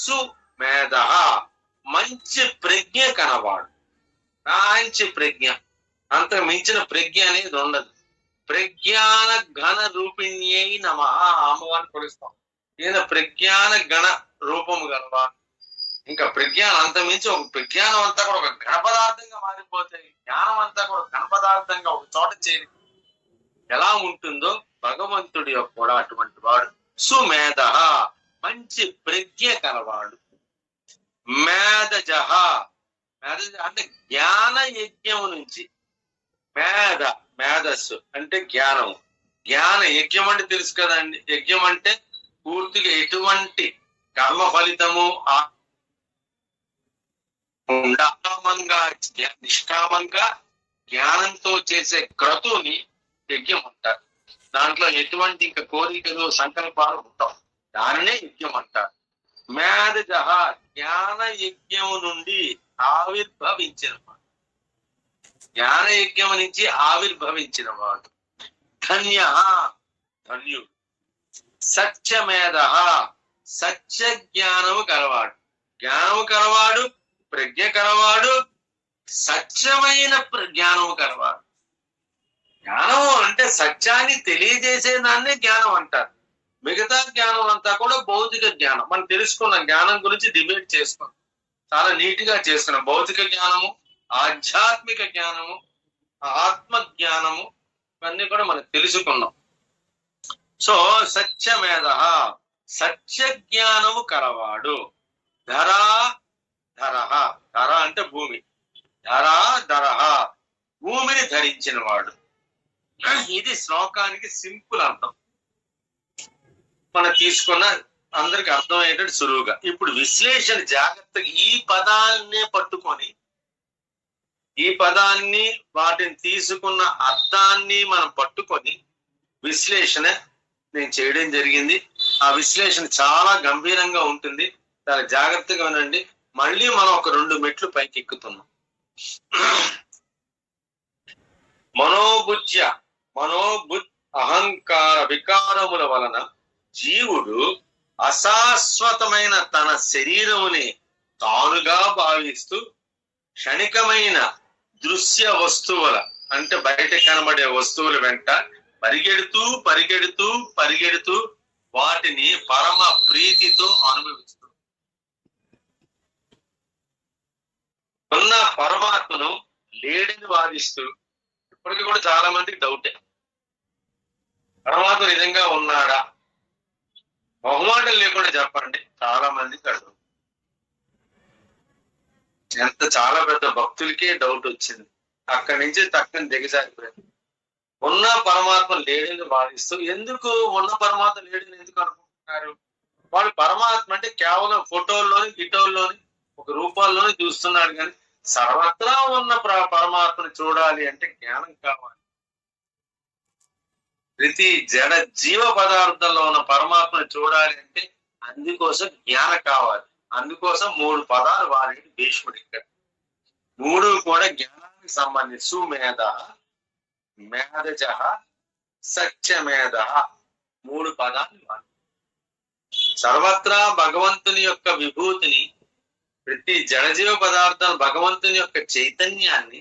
S1: సుమేధ మంచి ప్రజ్ఞ కనవాడు. మంచి ప్రజ్ఞ, అంత మించిన ప్రజ్ఞ అనేది ఉండదు. ప్రజ్ఞాన ఘన రూపిణ్యై నమః. అమ్మవారిని కొలుస్తాం. ఈయన ప్రజ్ఞాన గణ రూపము గలవాడు. ఇంకా ప్రజ్ఞానం అంత మించి ఒక ప్రజ్ఞానం అంతా కూడా ఒక ఘన పదార్థంగా మారిపోతాయి. జ్ఞానం అంతా కూడా ఘన పదార్థంగా ఒక చోట చేరి ఎలా ఉంటుందో భగవంతుడి యొక్క కూడా అటువంటి వాడు. సుమేధ మంచి ప్రజ్ఞ కలవాడు. మేధజ మేధజ అంటే జ్ఞాన యజ్ఞము నుంచి. మేధస్సు అంటే జ్ఞానం. జ్ఞాన యజ్ఞం అంటే తెలుసు కదండి. యజ్ఞం అంటే పూర్తిగా ఎటువంటి కర్మ ఫలితము నిష్కామంగా జ్ఞానంతో చేసే క్రతుని యజ్ఞం అంటారు. దాంట్లో ఎటువంటి ఇంకా కోరికలు సంకల్పాలు ఉంటాం, దానినే యజ్ఞం అంటారు. మేధజ జ్ఞాన యజ్ఞము నుండి ఆవిర్భవించిన వాడు. జ్ఞాన యజ్ఞం నుంచి ఆవిర్భవించిన వాడు. ధన్య ధన్యుడు. సత్యమేధ సత్య జ్ఞానము కలవాడు. జ్ఞానము కలవాడు, ప్రజ్ఞ కలవాడు, సత్యమైన జ్ఞానము కలవాడు. జ్ఞానము అంటే సత్యాన్ని తెలియజేసే దాన్నే జ్ఞానం అంటారు. మిగతా జ్ఞానం అంతా కూడా భౌతిక జ్ఞానం. మనం తెలుసుకున్న జ్ఞానం గురించి డిబేట్ చేసుకున్నాం, చాలా నీట్ గా చేసుకున్నాం. భౌతిక జ్ఞానము, ఆధ్యాత్మిక జ్ఞానము, ఆత్మ జ్ఞానము ఇవన్నీ కూడా మనం తెలుసుకున్నాం. సో సత్యమేధ సత్య జ్ఞానము కలవాడు. ధరా ధరహ ధర అంటే భూమి. ధరా ధరహ భూమిని ధరించిన వాడు. ఇది శ్లోకానికి సింపుల్ అర్థం. మనం తీసుకున్న అందరికి అర్థమయ్యేటట్టు సులువుగా. ఇప్పుడు విశ్లేషణ జాగ్రత్తగా ఈ పదాన్నే పట్టుకొని, ఈ పదాన్ని వాటిని తీసుకున్న అర్థాన్ని మనం పట్టుకొని విశ్లేషణ నేను చేయడం జరిగింది. ఆ విశ్లేషణ చాలా గంభీరంగా ఉంటుంది, చాలా జాగ్రత్తగా వినండి. మళ్ళీ మనం ఒక 2 మెట్లు పైకి ఎక్కుతున్నాం. మనోబుజ్య అహంకార వికారముల వలన జీవుడు అశాశ్వతమైన తన శరీరముని తానుగా భావిస్తూ క్షణికమైన దృశ్య వస్తువుల అంటే బయట కనబడే వస్తువుల వెంట పరిగెడుతూ వాటిని పరమ ప్రీతితో అనుభవిస్తూ ఉన్న పరమాత్మను లేడని వాదిస్తూ, ఇప్పటికీ కూడా చాలా మందికి డౌటే, పరమాత్మ నిజంగా ఉన్నాడా? మొహమాటం లేకుండా చెప్పండి, చాలా మందికి అడుగు. చాలా పెద్ద భక్తులకే డౌట్ వచ్చింది. అక్కడి నుంచి తక్కని దిగజారిపోయింది. ఉన్న పరమాత్మ లేడని వాదిస్తూ, ఎందుకు ఉన్న పరమాత్మ లేడని ఎందుకు అనుకుంటున్నారు? వాళ్ళు పరమాత్మ అంటే కేవలం ఫోటోల్లోని గిటోల్లోని ఒక రూపాల్లోని చూస్తున్నాడు, కానీ సర్వత్రా ఉన్న పరమాత్మని చూడాలి అంటే జ్ఞానం కావాలి. ప్రతి జడ జీవ పదార్థంలో ఉన్న పరమాత్మని చూడాలి అంటే అందుకోసం జ్ఞానం కావాలి. అందుకోసం 3 పదాలు వాడి భీష్ముడు ఇక్కడ. 3 కూడా జ్ఞానానికి సంబంధించి సుమేధ, మేధజ, సత్యమేధ 3 పదాలు వాడి. సర్వత్రా భగవంతుని యొక్క విభూతిని, ప్రతి జడజీవ పదార్థం భగవంతుని యొక్క చైతన్యాన్ని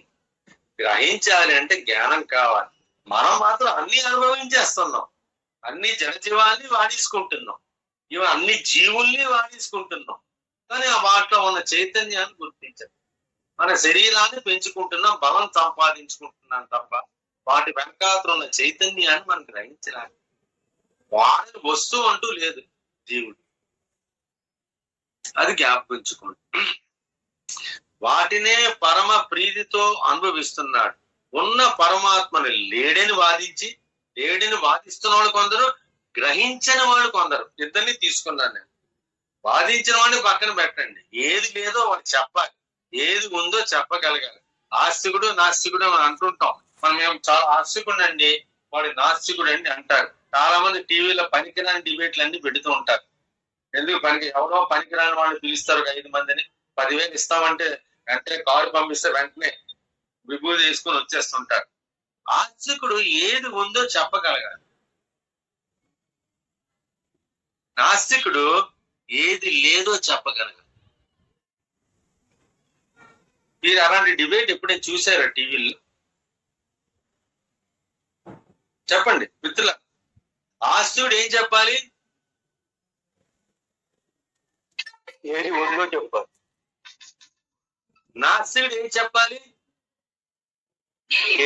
S1: గ్రహించాలి అంటే జ్ఞానం కావాలి. మనం మాత్రం అన్ని అనుభవించేస్తున్నాం, అన్ని జడజీవాల్ని వాడేసుకుంటున్నాం, ఇవి అన్ని జీవుల్ని వాడేసుకుంటున్నాం. కానీ ఆ వాటిలో ఉన్న చైతన్యాన్ని గుర్తించాలి. మన శరీరాన్ని పెంచుకుంటున్నాం, బలం సంపాదించుకుంటున్నాం తప్ప వాటి వెనకాతలు ఉన్న చైతన్యాన్ని మనం గ్రహించలేము. వాడిని వస్తువు అంటూ లేదు జీవుడు, అది జ్ఞాపకించుకోండి. వాటినే పరమ ప్రీతితో అనుభవిస్తున్నాడు. ఉన్న పరమాత్మని లేడని వాదించి, లేడని వాదిస్తున్న వాళ్ళు కొందరు, గ్రహించని వాళ్ళు కొందరు. ఇద్దరిని తీసుకున్నాను నేను. వాదించిన వాడిని పక్కన పెట్టండి, ఏది లేదో వాడు చెప్పాలి, ఏది ఉందో చెప్పగలగాలి. ఆస్తికుడు నాస్తికుడు అని అంటుంటాం మనం. మేము చాలా ఆస్తికుడు అండి, వాడు నాస్తికుడు అండి అంటారు. చాలా మంది టీవీలో పనికిరాని డిబేట్లు అన్ని పెడుతూ ఉంటారు. ఎందుకు ఎవరో పనికిరాని వాళ్ళు పిలుస్తారు 5 మందిని, 10,000 ఇస్తామంటే వెంటనే కారు పంపిస్తే వెంటనే విభూతి తీసుకుని వచ్చేస్తుంటారు. ఆస్తికుడు ఏది ఉందో చెప్పగలగాలి, నాస్తికుడు ఏది లేదో చెప్పగలగాలి. మీరు అలాంటి డిబేట్ ఎప్పుడైనా చూసారా టీవీలో? చెప్పండి మిత్రుల. ఆస్తికుడు ఏం చెప్పాలి? ఏది ఉందో చెప్పాలి. నాస్తికుడు ఏం చెప్పాలి?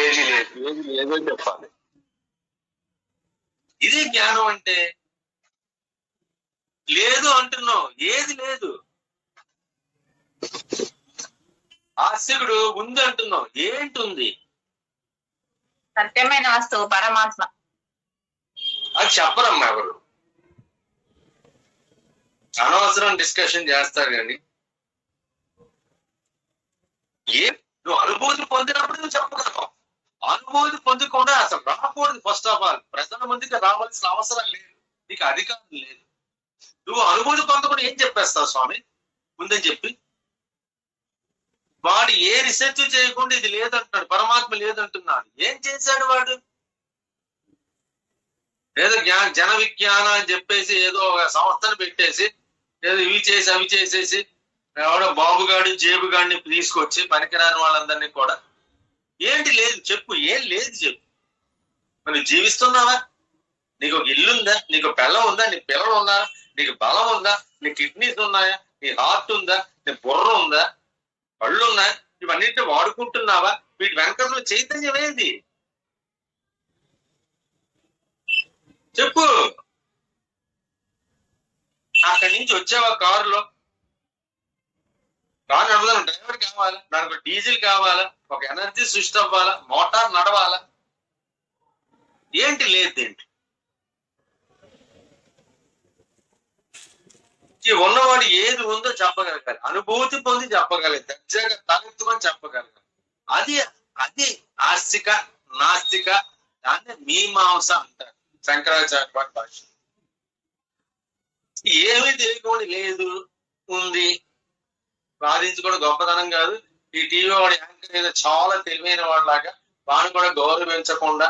S1: ఏది లేదు, ఏది లేదో చెప్పాలి. ఇది జ్ఞానం అంటే. లేదు అంటున్నావు, ఏది లేదు. ఆస్తికుడు ఉంది అంటున్నావు, ఏంటి ఉంది?
S2: సత్యమైన వస్తువు పరమాత్మ.
S1: అది చెప్పరమ్మా ఎవరు. అనవసరం డిస్కషన్ చేస్తారు కానీ నువ్వు అనుభూతి పొందినప్పుడు నువ్వు చెప్పగలవు. అనుభూతి పొందకుండా అసలు రాకూడదు. ఫస్ట్ ఆఫ్ ఆల్ ప్రజల మందికి రావాల్సిన అవసరం లేదు, నీకు అధికారం లేదు. నువ్వు అనుభూతి పొందకుండా ఏం చెప్పేస్తావు స్వామి ముందని చెప్పి? వాడు ఏ రీసెర్చ్ చేయకుండా ఇది లేదంటున్నాడు, పరమాత్మ లేదంటున్నాడు. ఏం చేశాడు వాడు? ఏదో జన విజ్ఞానం అని చెప్పేసి ఏదో ఒక సంస్థను పెట్టేసి ఏదో ఇవి చేసి అవి చేసేసి ఎవడో బాబుగాడు జేబుగాడిని తీసుకొచ్చి పనికిరాని వాళ్ళందరినీ కూడా. ఏంటి లేదు చెప్పు, ఏం లేదు చెప్పు. నువ్వు జీవిస్తున్నావా? నీకు ఒక ఇల్లు ఉందా? నీకు పిల్లం ఉందా? నీ పిల్లలు ఉన్నారా? నీకు బలం ఉందా? నీ కిడ్నీస్ ఉన్నాయా? నీ హార్ట్ ఉందా? నీ బుర్ర ఉందా? కళ్ళు ఉన్నాయా? ఇవన్నింటినీ వాడుకుంటున్నావా? వీటి వెనకలో చైతన్యం ఏది చెప్పు. అక్కడి నుంచి వచ్చావా కారులో? కారు నడవదాను, డ్రైవర్ కావాలా, దానికి డీజిల్ కావాలా, ఒక ఎనర్జీ సృష్టి అవ్వాలా, మోటార్ నడవాలా. ఏంటి లేదు ఏంటి? ఉన్నవాడు ఏది ఉందో చెప్పగలగాలి, అనుభూతి పొంది చెప్పగలగాలి, దర్జాగా తలెత్తుకొని చెప్పగలగాలి. అది ఆస్తిక నాస్తిక, దాన్ని మీమాంస అంటారు శంకరాచార్య వారి భాష. ఏమీ తెలియకుండా లేదు ఉంది వాదించుకోవడం గొప్పతనం కాదు. ఈ టీవీ వాడి యాంకర్ ఏదో చాలా తెలివైన వాడిలాగా వాడిని కూడా గౌరవించకుండా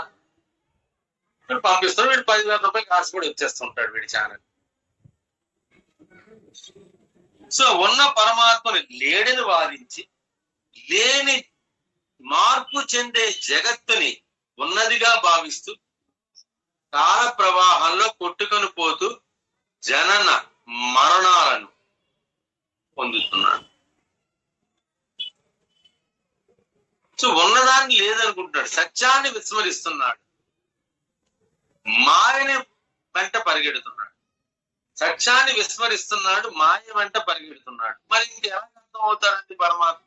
S1: వీడు పంపిస్తాడు. వీడు 10,000 రూపాయలు కాసు కూడా వచ్చేస్తుంటాడు వీడి ఛానల్. సో ఉన్న పరమాత్మని లేడని వాదించి లేని మార్పు చెందే జగత్తుని ఉన్నదిగా భావిస్తూ కాల ప్రవాహంలో కొట్టుకొని పోతూ జనన మరణాలను పొందుతున్నాడు. సో ఉన్నదాన్ని లేదనుకుంటున్నాడు, సత్యాన్ని విస్మరిస్తున్నాడు, మాయని వెంట పరిగెడుతున్నాడు. సత్యాన్ని విస్మరిస్తున్నాడు, మాయ వెంట పరిగెడుతున్నాడు. మరి ఇంకెలా అర్థం అవుతారండి పరమాత్మ?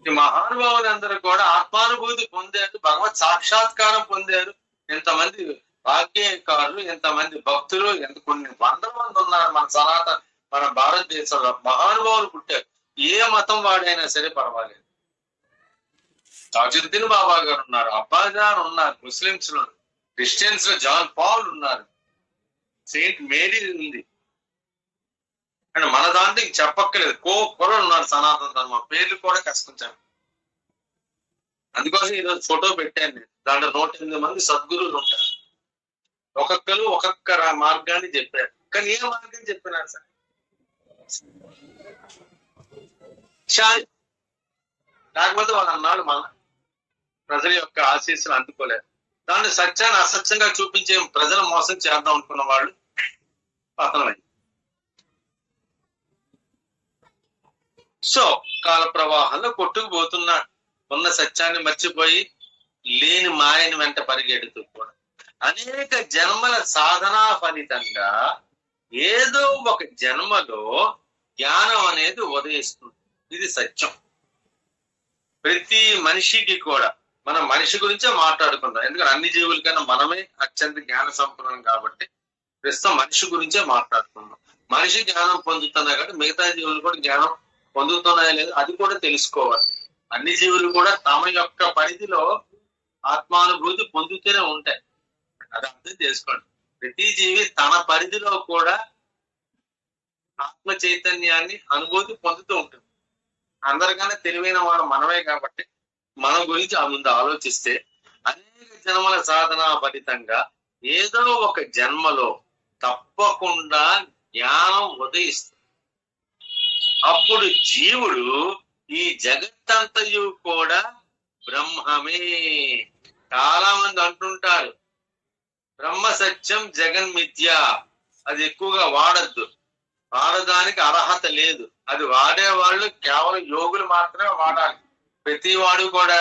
S1: ఈ మహానుభావులందరూ కూడా ఆత్మానుభూతి పొందారు, భగవత్ సాక్షాత్కారం పొందారు. ఎంతమంది వాక్యకారులు, ఎంతమంది భక్తులు, కొన్ని వందల మంది ఉన్నారు మన భారతదేశంలో. మహానుభావులు పుట్టారు. ఏ మతం వాడైనా సరే పర్వాలేదు. తాజుద్దీన్ బాబా గారు ఉన్నారు, అబ్బాజాన్ ఉన్నారు, ముస్లింస్ లో, క్రిస్టియన్స్ లో జాన్ పాల్ ఉన్నారు, సెయింట్ మేరీ ఉంది. అండ్ మన దాంట్లో ఇంక చెప్పక్కర్లేదు, కొరలు ఉన్నారు సనాతన ధర్మం, పేర్లు కూడా కష్టం చెప్ప. అందుకోసం ఈరోజు ఫోటో పెట్టాను నేను. దాంట్లో 108 మంది సద్గురువులు ఉంటారు, ఒక్కొక్కరు ఒక్కొక్క మార్గాన్ని చెప్పారు. కానీ ఏ మార్గం చెప్పినారు సార్? లేకపోతే వాళ్ళు అన్నాడు మన ప్రజల యొక్క ఆశీస్సులు అందుకోలేరు. దాన్ని సత్యాన్ని అసత్యంగా చూపించే ప్రజలు మోసం చేద్దాం అనుకున్న వాళ్ళు పతనమైంది. సో కాల ప్రవాహంలో కొట్టుకుపోతున్న ఉన్న సత్యాన్ని మర్చిపోయి లేని మాయని వెంట పరిగెడుతూ కూడా అనేక జన్మల సాధనా ఫలితంగా ఏదో ఒక జన్మలో జ్ఞానం అనేది ఉదయిస్తుంది. ఇది సత్యం. ప్రతి మనిషికి కూడా, మనం మనిషి గురించే మాట్లాడుకుందాం, ఎందుకంటే అన్ని జీవుల కన్నా మనమే అత్యంత జ్ఞాన సంపన్నం కాబట్టి ప్రస్తుతం మనిషి గురించే మాట్లాడుకుందాం. మనిషి జ్ఞానం పొందుతున్నా కాబట్టి మిగతా జీవులు కూడా జ్ఞానం పొందుతున్నాయో లేదు అది కూడా తెలుసుకోవాలి. అన్ని జీవులు కూడా తమ యొక్క పరిధిలో ఆత్మానుభూతి పొందుతూనే ఉంటాయి, అది అర్థం చేసుకోండి. ప్రతి జీవి తన పరిధిలో కూడా ఆత్మ చైతన్యాన్ని అనుభూతి పొందుతూ ఉంటుంది. అందరికన్నా తెలివైన వాడు మనమే కాబట్టి మన గురించి ముందు ఆలోచిస్తే అనేక జన్మల సాధన ఫలితంగా ఏదో ఒక జన్మలో తప్పకుండా జ్ఞానం ఉదయిస్తుంది. అప్పుడు జీవుడు ఈ జగత్తంతయు కూడా బ్రహ్మమే. చాలా మంది అంటుంటారు బ్రహ్మ సత్యం జగన్మిథ్య, అది ఎక్కువగా వాడద్దు, వాడడానికి అర్హత లేదు. అది వాడేవాళ్ళు కేవలం యోగులు మాత్రమే వాడాలి. ప్రతి వాడు కూడా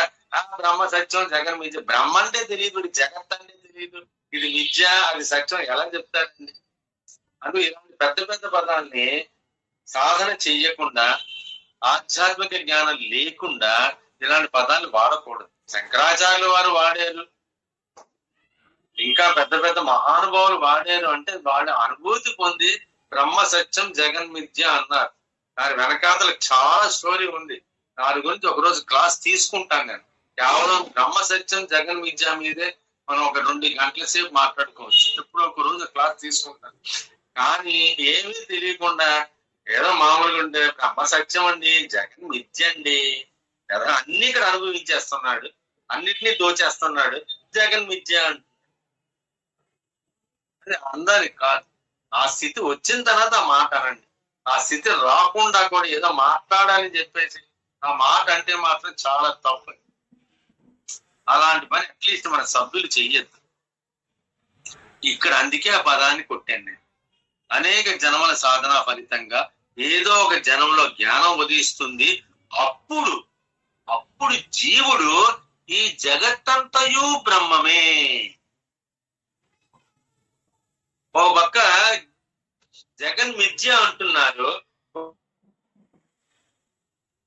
S1: బ్రహ్మ సత్యం జగన్ మిథ్య, బ్రహ్మ అంటే తెలియదు, ఇది జగత్ అంటే తెలియదు, ఇది మిథ్య అది సత్యం ఎలా చెప్తారండి? అందుకు ఇలాంటి పెద్ద పెద్ద పదాన్ని సాధన చెయ్యకుండా, ఆధ్యాత్మిక జ్ఞానం లేకుండా ఇలాంటి పదాలు వాడకూడదు. శంకరాచార్యులు వారు వాడారు, ఇంకా పెద్ద పెద్ద మహానుభావులు వాడారు. అంటే వాళ్ళు అనుభూతి పొంది బ్రహ్మ సత్యం జగన్ మిథ్య అన్నారు. దాని వెనకాతల చాలా స్టోరీ ఉంది, దాని గురించి ఒకరోజు క్లాస్ తీసుకుంటాను నేను. కేవలం బ్రహ్మ సత్యం జగన్ మిథ్య మీదే మనం ఒక 2 గంటల సేపు మాట్లాడుకోవచ్చు. ఎప్పుడు ఒక రోజు క్లాస్ తీసుకుంటాను. కానీ ఏమీ తెలియకుండా ఏదో మామూలుగా ఉంటే బ్రహ్మ సత్యం అండి జగన్ మిథ్య అండి కదా, అన్ని ఇక్కడ అనుభవించేస్తున్నాడు, అన్నిటినీ దోచేస్తున్నాడు, జగన్ మిథ్య అండి. అది అందరికి కాదు. ఆ స్థితి వచ్చిన తర్వాత ఆ మాట అనండి. ఆ స్థితి రాకుండా కూడా ఏదో మాట్లాడాలని చెప్పేసి ఆ మాట అంటే మాత్రం చాలా తప్పు. అలాంటి పని అట్లీస్ట్ మన సభ్యులు చెయ్యొద్దు. ఇక్కడ అందుకే ఆ పదాన్ని కొట్టండి. అనేక జన్మల సాధన ఫలితంగా ఏదో ఒక జన్మలో జ్ఞానం ఉదయిస్తుంది. అప్పుడు జీవుడు ఈ జగత్తంతయు బ్రహ్మమే. ఓ పక్క జగన్ మిథ్య అంటున్నారు,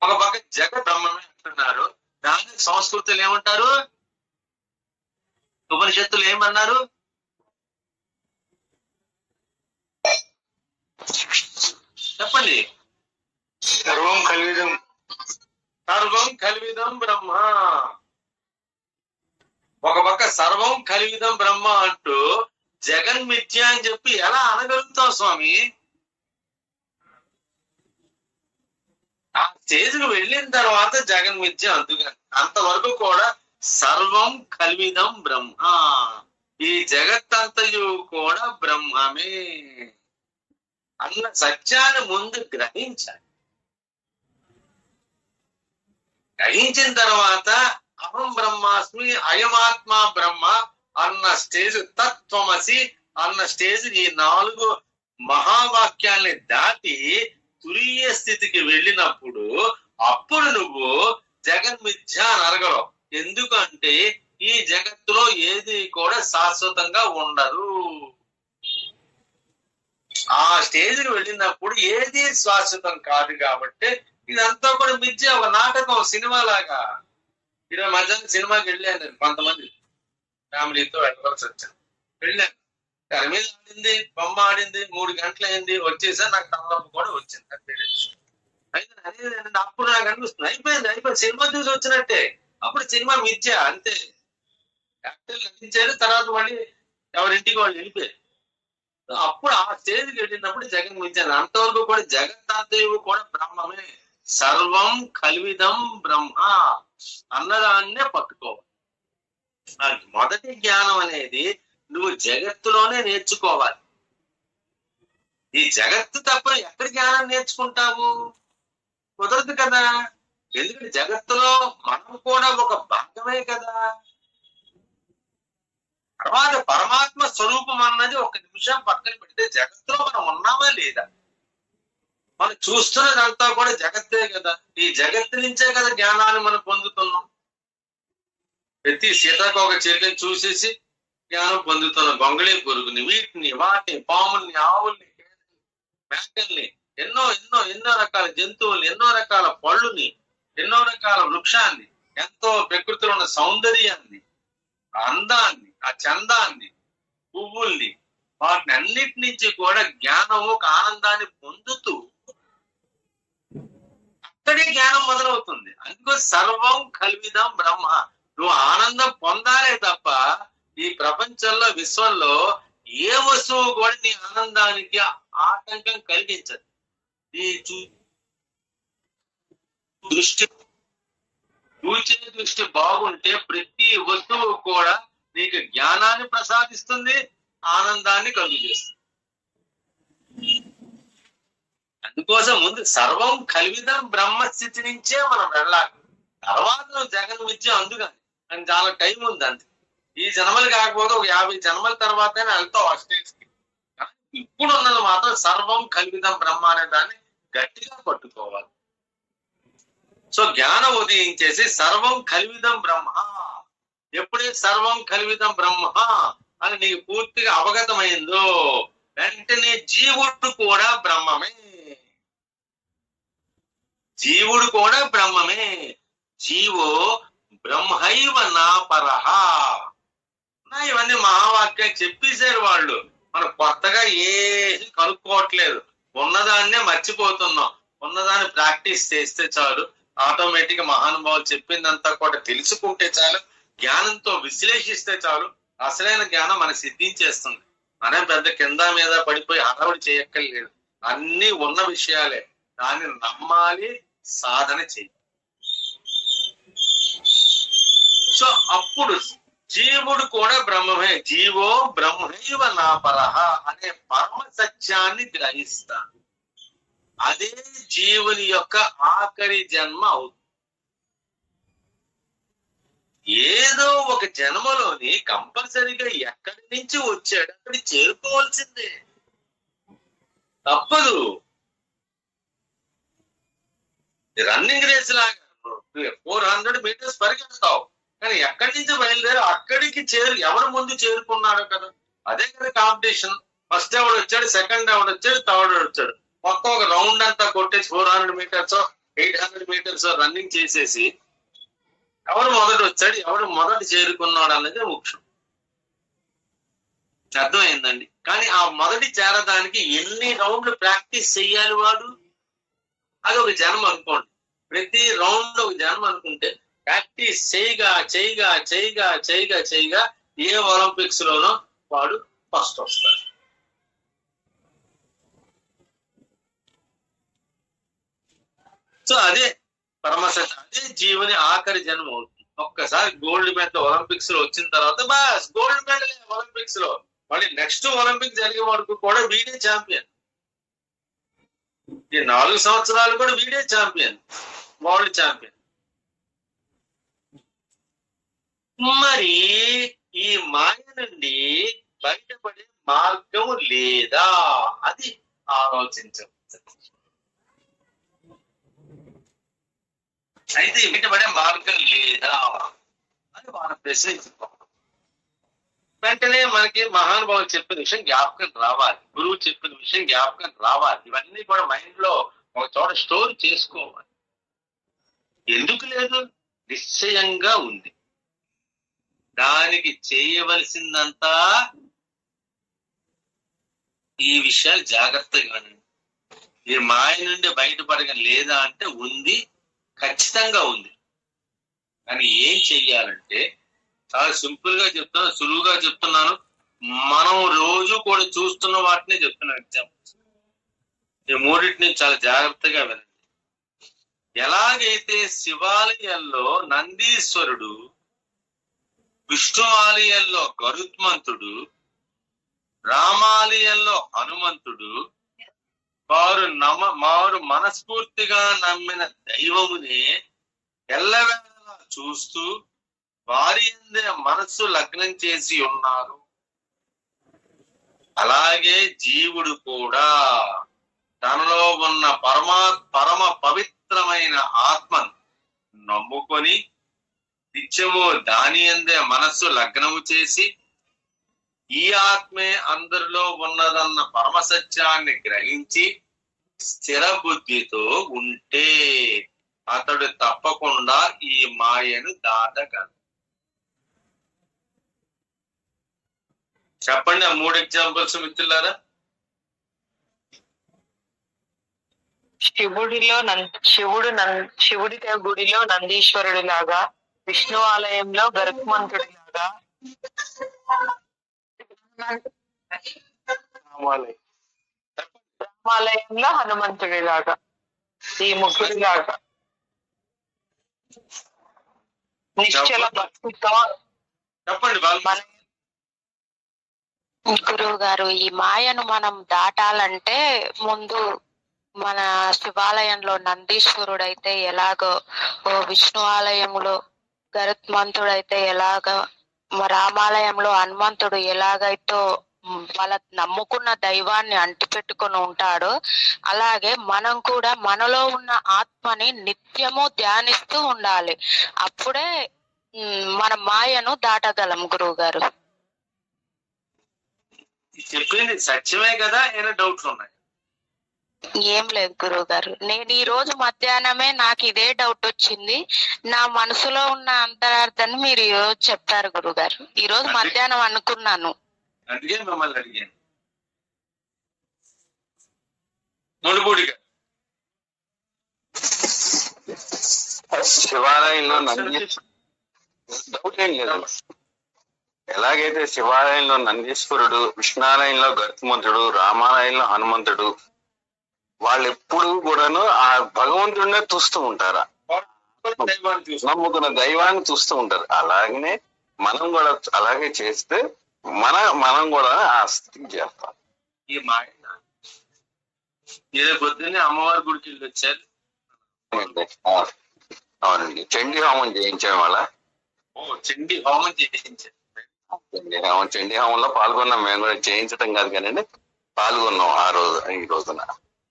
S1: ఒక పక్క జగత్ బ్రహ్మమే అంటున్నారు. దానికి సంస్కృతులు ఏమంటారు, ఉపనిషత్తులు ఏమన్నారు? చెప్పండి. సర్వం కలివిదం బ్రహ్మ. ఒక పక్క సర్వం కలివిదం బ్రహ్మ అంటూ జగన్ మిథ్య అని చెప్పి ఎలా అనగలుగుతావు స్వామి? ఆ స్టేజ్కి వెళ్ళిన తర్వాత జగన్ మిథ్య అందుకని, అంతవరకు కూడా సర్వం కలివిదం బ్రహ్మ, ఈ జగత్తంతయు కూడా బ్రహ్మమే అన్న సత్యాన్ని ముందు గ్రహించాలి. గ్రహించిన తర్వాత అహం బ్రహ్మాస్మి అయమాత్మ బ్రహ్మ అన్న స్టేజ్, తత్వమసి అన్న స్టేజ్, ఈ 4 మహావాక్యాల్ని దాటి తురీయ స్థితికి వెళ్ళినప్పుడు అప్పుడు నువ్వు జగన్మిథ్య అని అడగలవు. ఎందుకంటే ఈ జగత్తులో ఏది కూడా శాశ్వతంగా ఉండదు. ఆ స్టేజ్కి వెళ్ళినప్పుడు ఏది శాశ్వతం కాదు కాబట్టి ఇదంతా కూడా మిథ్య, ఒక నాటకం, సినిమా లాగా. ఈరోజు మధ్యాహ్నం సినిమాకి వెళ్ళాను నేను, కొంతమంది ఫ్యామిలీతో వెళ్ళవలసి వచ్చాను. వెళ్ళాను, తెర మీద ఆడింది, బొమ్మ ఆడింది, 3 గంటలు అయింది, వచ్చేసా. నాకు తలనొప్పి కూడా వచ్చింది. అయితే అప్పుడు నాకు అనిపిస్తుంది అయిపోయింది సినిమా చూసి వచ్చినట్టే. అప్పుడు సినిమా మిథ్య అంతే. యాక్టర్లు నటించారు, తర్వాత మళ్ళీ ఎవరింటికి వాళ్ళు వెళ్ళిపోయారు. అప్పుడు ఆ స్టేజ్కి వెళ్ళినప్పుడు జగన్ మించాను. అంతవరకు కూడా జగత్తంతయు కూడా బ్రహ్మమే, సర్వం కల్విదం బ్రహ్మ అన్నదాన్నే పట్టుకోవాలి. మొదటి జ్ఞానం అనేది నువ్వు జగత్తులోనే నేర్చుకోవాలి. ఈ జగత్తు తప్ప ఎక్కడ జ్ఞానం నేర్చుకుంటావు? కుదరదు కదా. ఎందుకంటే జగత్తులో మనం కూడా ఒక భాగమే కదా. తర్వాత పరమాత్మ స్వరూపం అన్నది ఒక నిమిషం పక్కన పెడితే జగత్తులో మనం ఉన్నామా లేదా? మనం చూస్తున్నదంతా కూడా జగత్తే కదా. ఈ జగత్తు నుంచే కదా జ్ఞానాన్ని మనం పొందుతున్నాం. ప్రతి సీతాకోక చిలుకని చూసేసి జ్ఞానం పొందుతున్నాం. గొంగళి పురుగుని, వీటిని, వాటిని, పాముల్ని, ఆవుల్ని, మేకల్ని, ఎన్నో ఎన్నో ఎన్నో రకాల జంతువుల్ని, ఎన్నో రకాల పళ్ళుని, ఎన్నో రకాల వృక్షాన్ని, ఎంతో ప్రకృతిలో ఉన్న సౌందర్యాన్ని, అందాన్ని, ఆ చందాన్ని, పువ్వుల్ని, వాటిని అన్నిటి నుంచి కూడా జ్ఞానము, ఒక ఆనందాన్ని పొందుతూ అక్కడే జ్ఞానం మొదలవుతుంది. అందుకో సర్వం కల్విదం బ్రహ్మ. నువ్వు ఆనందం పొందాలే తప్ప ఈ ప్రపంచంలో, విశ్వంలో ఏ వస్తువు కూడా నీ ఆనందానికి ఆటంకం కలిగించదు. నీ దృష్టి, చూచే దృష్టి బాగుంటే ప్రతి వస్తువు కూడా నీకు జ్ఞానాన్ని ప్రసాదిస్తుంది, ఆనందాన్ని కలుగజేస్తుంది. అందుకోసం ముందు సర్వం కల్విదం బ్రహ్మస్థితి నుంచే మనం వెళ్ళాలి. తర్వాత నువ్వు జగన్ విద్య అందుకని అని చాలా టైం ఉంది. అంతే. ఈ జన్మలు కాకపోతే ఒక 50 జన్మల తర్వాతనే వెళ్తావు ఆ స్టేజ్కి. ఇప్పుడు ఉన్నది మాత్రం సర్వం కల్విదం బ్రహ్మ అనే దాన్ని గట్టిగా పట్టుకోవాలి. సో జ్ఞానం ఉదయించేసి సర్వం కల్విదం బ్రహ్మ. ఎప్పుడైతే సర్వం కల్విదం బ్రహ్మ అని నీకు పూర్తిగా అవగతమైందో వెంటనే జీవుడు కూడా బ్రహ్మమే. జీవుడు కూడా బ్రహ్మమే. జీవో బ్రహ్మైవ నా పరహ. ఇవన్నీ మహావాక్యం చెప్పేశారు వాళ్ళు. మనం కొత్తగా ఏది కనుక్కోవట్లేదు. ఉన్నదాన్నే మర్చిపోతున్నాం. ఉన్నదాన్ని ప్రాక్టీస్ చేస్తే చాలు. ఆటోమేటిక్ గా మహానుభావులు చెప్పిందంతా కూడా తెలుసుకుంటే చాలు, జ్ఞానంతో విశ్లేషిస్తే చాలు, అసలైన జ్ఞానం మనకు సిద్ధించేస్తుంది. అనే పెద్ద కింద మీద పడిపోయి హడావుడి చేయక్కర్లేదు. అన్ని ఉన్న విషయాలే. దాన్ని నమ్మాలి, సాధన చేయాలి. సో అప్పుడు జీవుడు కూడా బ్రహ్మమే. జీవో బ్రహ్మైవ నా పరహ అనే పరమ సత్యాన్ని గ్రహిస్తాను. అదే జీవుని యొక్క ఆఖరి జన్మ అవుతుంది. ఏదో ఒక జన్మలోని కంపల్సరీగా ఎక్కడి నుంచి వచ్చాడు అక్కడి చేరుకోవాల్సిందే, తప్పదు. రన్నింగ్ రేస్ లాగా 400 మీటర్స్ పరిగెడతావు, కానీ ఎక్కడి నుంచి బయలుదేరి అక్కడికి ఎవరు ముందు చేరుకున్నాడో కదా. అదే కదా కాంపిటీషన్. ఫస్ట్ ఎవడు వచ్చాడు, సెకండ్ ఎవడు వచ్చాడు, థర్డ్ వచ్చాడు. మొత్తం ఒక రౌండ్ అంతా కొట్టేసి 400 మీటర్స్ 800 మీటర్స్ రన్నింగ్ చేసేసి ఎవరు మొదటి వచ్చాడు, ఎవరు మొదటి చేరుకున్నాడు అన్నది ముఖ్యం. అర్థమైందండి. కానీ ఆ మొదటి చేరడానికి ఎన్ని రౌండ్లు ప్రాక్టీస్ చెయ్యాలి వాడు? అది ఒక జన్మ అనుకోండి. ప్రతి రౌండ్ ఒక జన్మ అనుకుంటే ప్రాక్టీస్ చేయగా చేయగా చేయగా చేయగా చేయగా ఏ ఒలింపిక్స్ లోనో వాడు ఫస్ట్ వస్తాడు. సో అదే పరమసత్యం, అదే జీవుని ఆఖరి జన్మ అవుతుంది. ఒక్కసారి గోల్డ్ మెడల్ ఒలింపిక్స్ లో వచ్చిన తర్వాత బాస్ గోల్డ్ మెడల్ ఒలింపిక్స్ లో, మళ్ళీ నెక్స్ట్ ఒలింపిక్ జరిగే వరకు కూడా వీడే ఛాంపియన్. ఈ 4 సంవత్సరాలు కూడా వీడే ఛాంపియన్, వరల్డ్ ఛాంపియన్. మరి ఈ మాయ నుండి బయటపడే మార్గం లేదా? అది ఆలోచించవచ్చు. అయితే బయటపడే మార్గం లేదా అని వాళ్ళ ప్రశ్నించుకోవాలి. వెంటనే మనకి మహానుభావులు చెప్పిన విషయం జ్ఞాపకం రావాలి, గురువు చెప్పిన విషయం జ్ఞాపకం రావాలి. ఇవన్నీ కూడా మైండ్ లో ఒక చోట స్టోర్ చేసుకోవాలి. ఎందుకు లేదు? నిశ్చయంగా ఉంది. దానికి చేయవలసిందంతా ఈ విషయాలు జాగ్రత్తగా వినండి. ఈ మాయ నుండి బయటపడగం లేదా అంటే ఉంది, ఖచ్చితంగా ఉంది. కానీ ఏం చెయ్యాలంటే చాలా సింపుల్ గా చెప్తున్నాను, సులువుగా చెప్తున్నాను. మనం రోజు కూడా చూస్తున్న వాటిని చెప్తున్నా ఎగ్జాంపుల్స్. ఈ మూడింటిని చాలా జాగ్రత్తగా వినండి. ఎలాగైతే శివాలయాల్లో నందీశ్వరుడు, విష్ణు ఆలయంలో గరుత్మంతుడు, రామాలయంలో హనుమంతుడు వారు మనస్ఫూర్తిగా నమ్మిన దైవముని ఎల్లవేళలా చూస్తూ వారి యందే మనస్సు లగ్నం చేసి ఉన్నారు. అలాగే జీవుడు కూడా తనలో ఉన్న పరమ పవిత్రమైన ఆత్మను నమ్ముకొని నిత్యము దాని యందే మనస్సు లగ్నము చేసి ఈ ఆత్మే అందరిలో ఉన్నదన్న పరమ సత్యాన్ని గ్రహించి స్థిర బుద్ధితో ఉంటే అతడు తప్పకుండా ఈ మాయను దాటగలడు. చెప్పండి ఆ 3 ఎగ్జాంపుల్స్ మిత్రులారా.
S7: శివుడి గుడిలో నందీశ్వరుడి లాగా, విష్ణు ఆలయంలో గరుత్మంతుడి లాగా, రామాలయంలో హనుమంతుడి లాగా, ఈ ముగ్గురి లాగా నిశ్చల భక్తితో
S1: చెప్పండి
S4: గురువు గారు, ఈ మాయను మనం దాటాలంటే ముందు మన శివాలయంలో నందీశ్వరుడైతే ఎలాగో, ఓ విష్ణు ఆలయంలో గరుత్మంతుడైతే ఎలాగో, రామాలయంలో హనుమంతుడు ఎలాగైతే వాళ్ళ నమ్ముకున్న దైవాన్ని అంటిపెట్టుకొని ఉంటాడో, అలాగే మనం కూడా మనలో ఉన్న ఆత్మని నిత్యము ధ్యానిస్తూ ఉండాలి. అప్పుడే మన మాయను దాటగలం గురువు గారు.
S1: చెప్పింది సత్యమే కదా, ఏమైనా డౌట్లు ఉన్నాయి?
S4: ఏం లేదు గురువు గారు, నేను ఈ రోజు మధ్యాహ్నమే నాకు ఇదే డౌట్ వచ్చింది. నా మనసులో ఉన్న అంతరార్థాన్ని మీరు ఈ రోజు చెప్పారు గురువు గారు. ఈ రోజు మధ్యాహ్నం అనుకున్నాను,
S1: అందుకే మిమ్మల్ని అడిగాను. మునుబుడిగా
S8: శివాలయంలో డౌట్ ఏం లేదు. ఎలాగైతే శివాలయంలో నందీశ్వరుడు, విష్ణాలయంలో గరుత్మంతుడు, రామాలయంలో హనుమంతుడు, వాళ్ళు ఎప్పుడు కూడాను ఆ భగవంతుడినే చూస్తూ ఉంటారు, నమ్ముకున్న దైవాన్ని చూస్తూ ఉంటారు. అలాగనే మనం కూడా అలాగే చేస్తే మనం కూడా ఆ స్థితికి చేస్తాం.
S1: ఈ మాట ఏదో పొద్దున్నే అమ్మవారి గుడికి వెళ్ళి వచ్చారు.
S8: అవునండి, చండీ హోమం చేయించాం వాళ్ళ.
S1: చండీ హోమం చేయించారు.
S8: చండీ హోమంలో పాల్గొన్నాం. మేము కూడా చేయించడం కాదు కానీ పాల్గొన్నాం ఆ రోజు, ఈ రోజున.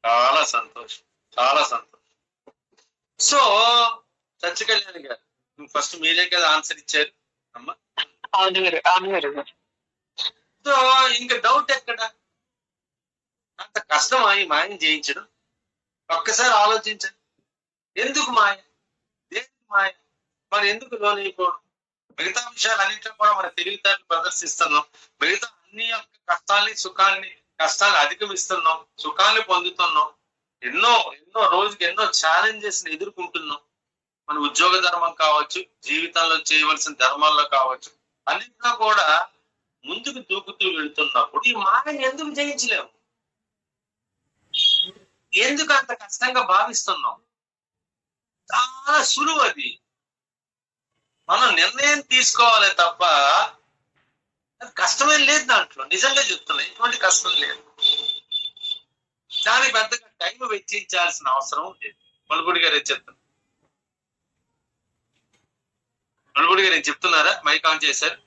S1: చాలా సంతోషం, చాలా సంతోషం. సో సత్యకళ్యాణి గారు, ఫస్ట్ మీరే కదా ఆన్సర్ ఇచ్చారు అమ్మా. సో ఇంకా డౌట్ ఎక్కడ? అంత కష్టమా ఈ మాయం చేయించడం? ఒక్కసారి ఆలోచించండి. ఎందుకు మాయ? దేనికి మాయ? మరి ఎందుకు లోనైపోవడం? మిగతా విషయాలన్నింటిలో కూడా మన తెలివితేటలు ప్రదర్శిస్తున్నాం. మిగతా అన్ని యొక్క కష్టాలు అధిగమిస్తున్నాం, సుఖాన్ని పొందుతున్నాం. ఎన్నో రోజుకి ఎన్నో ఛాలెంజెస్ ని ఎదుర్కొంటున్నాం. మన ఉద్యోగ ధర్మం కావచ్చు, జీవితంలో చేయవలసిన ధర్మాల్లో కావచ్చు, అన్నింటిలో కూడా ముందుకు దూకుతూ వెళ్తున్నప్పుడు ఈ మాయని ఎందుకు జయించలేము? ఎందుకు అంత కష్టంగా భావిస్తున్నాం? చాలా సులువు అది. మనం నిర్ణయం తీసుకోవాలి తప్ప కష్టమేం లేదు దాంట్లో. నిజంగా చెప్తున్నా, ఎటువంటి కష్టం లేదు. దానికి పెద్దగా టైం వెచ్చించాల్సిన అవసరం లేదు. మలుగుడి గారు చెప్తున్నారు. మలుగుడి గారు ఏం చెప్తున్నారా? మైక్ ఆన్ చేశారు.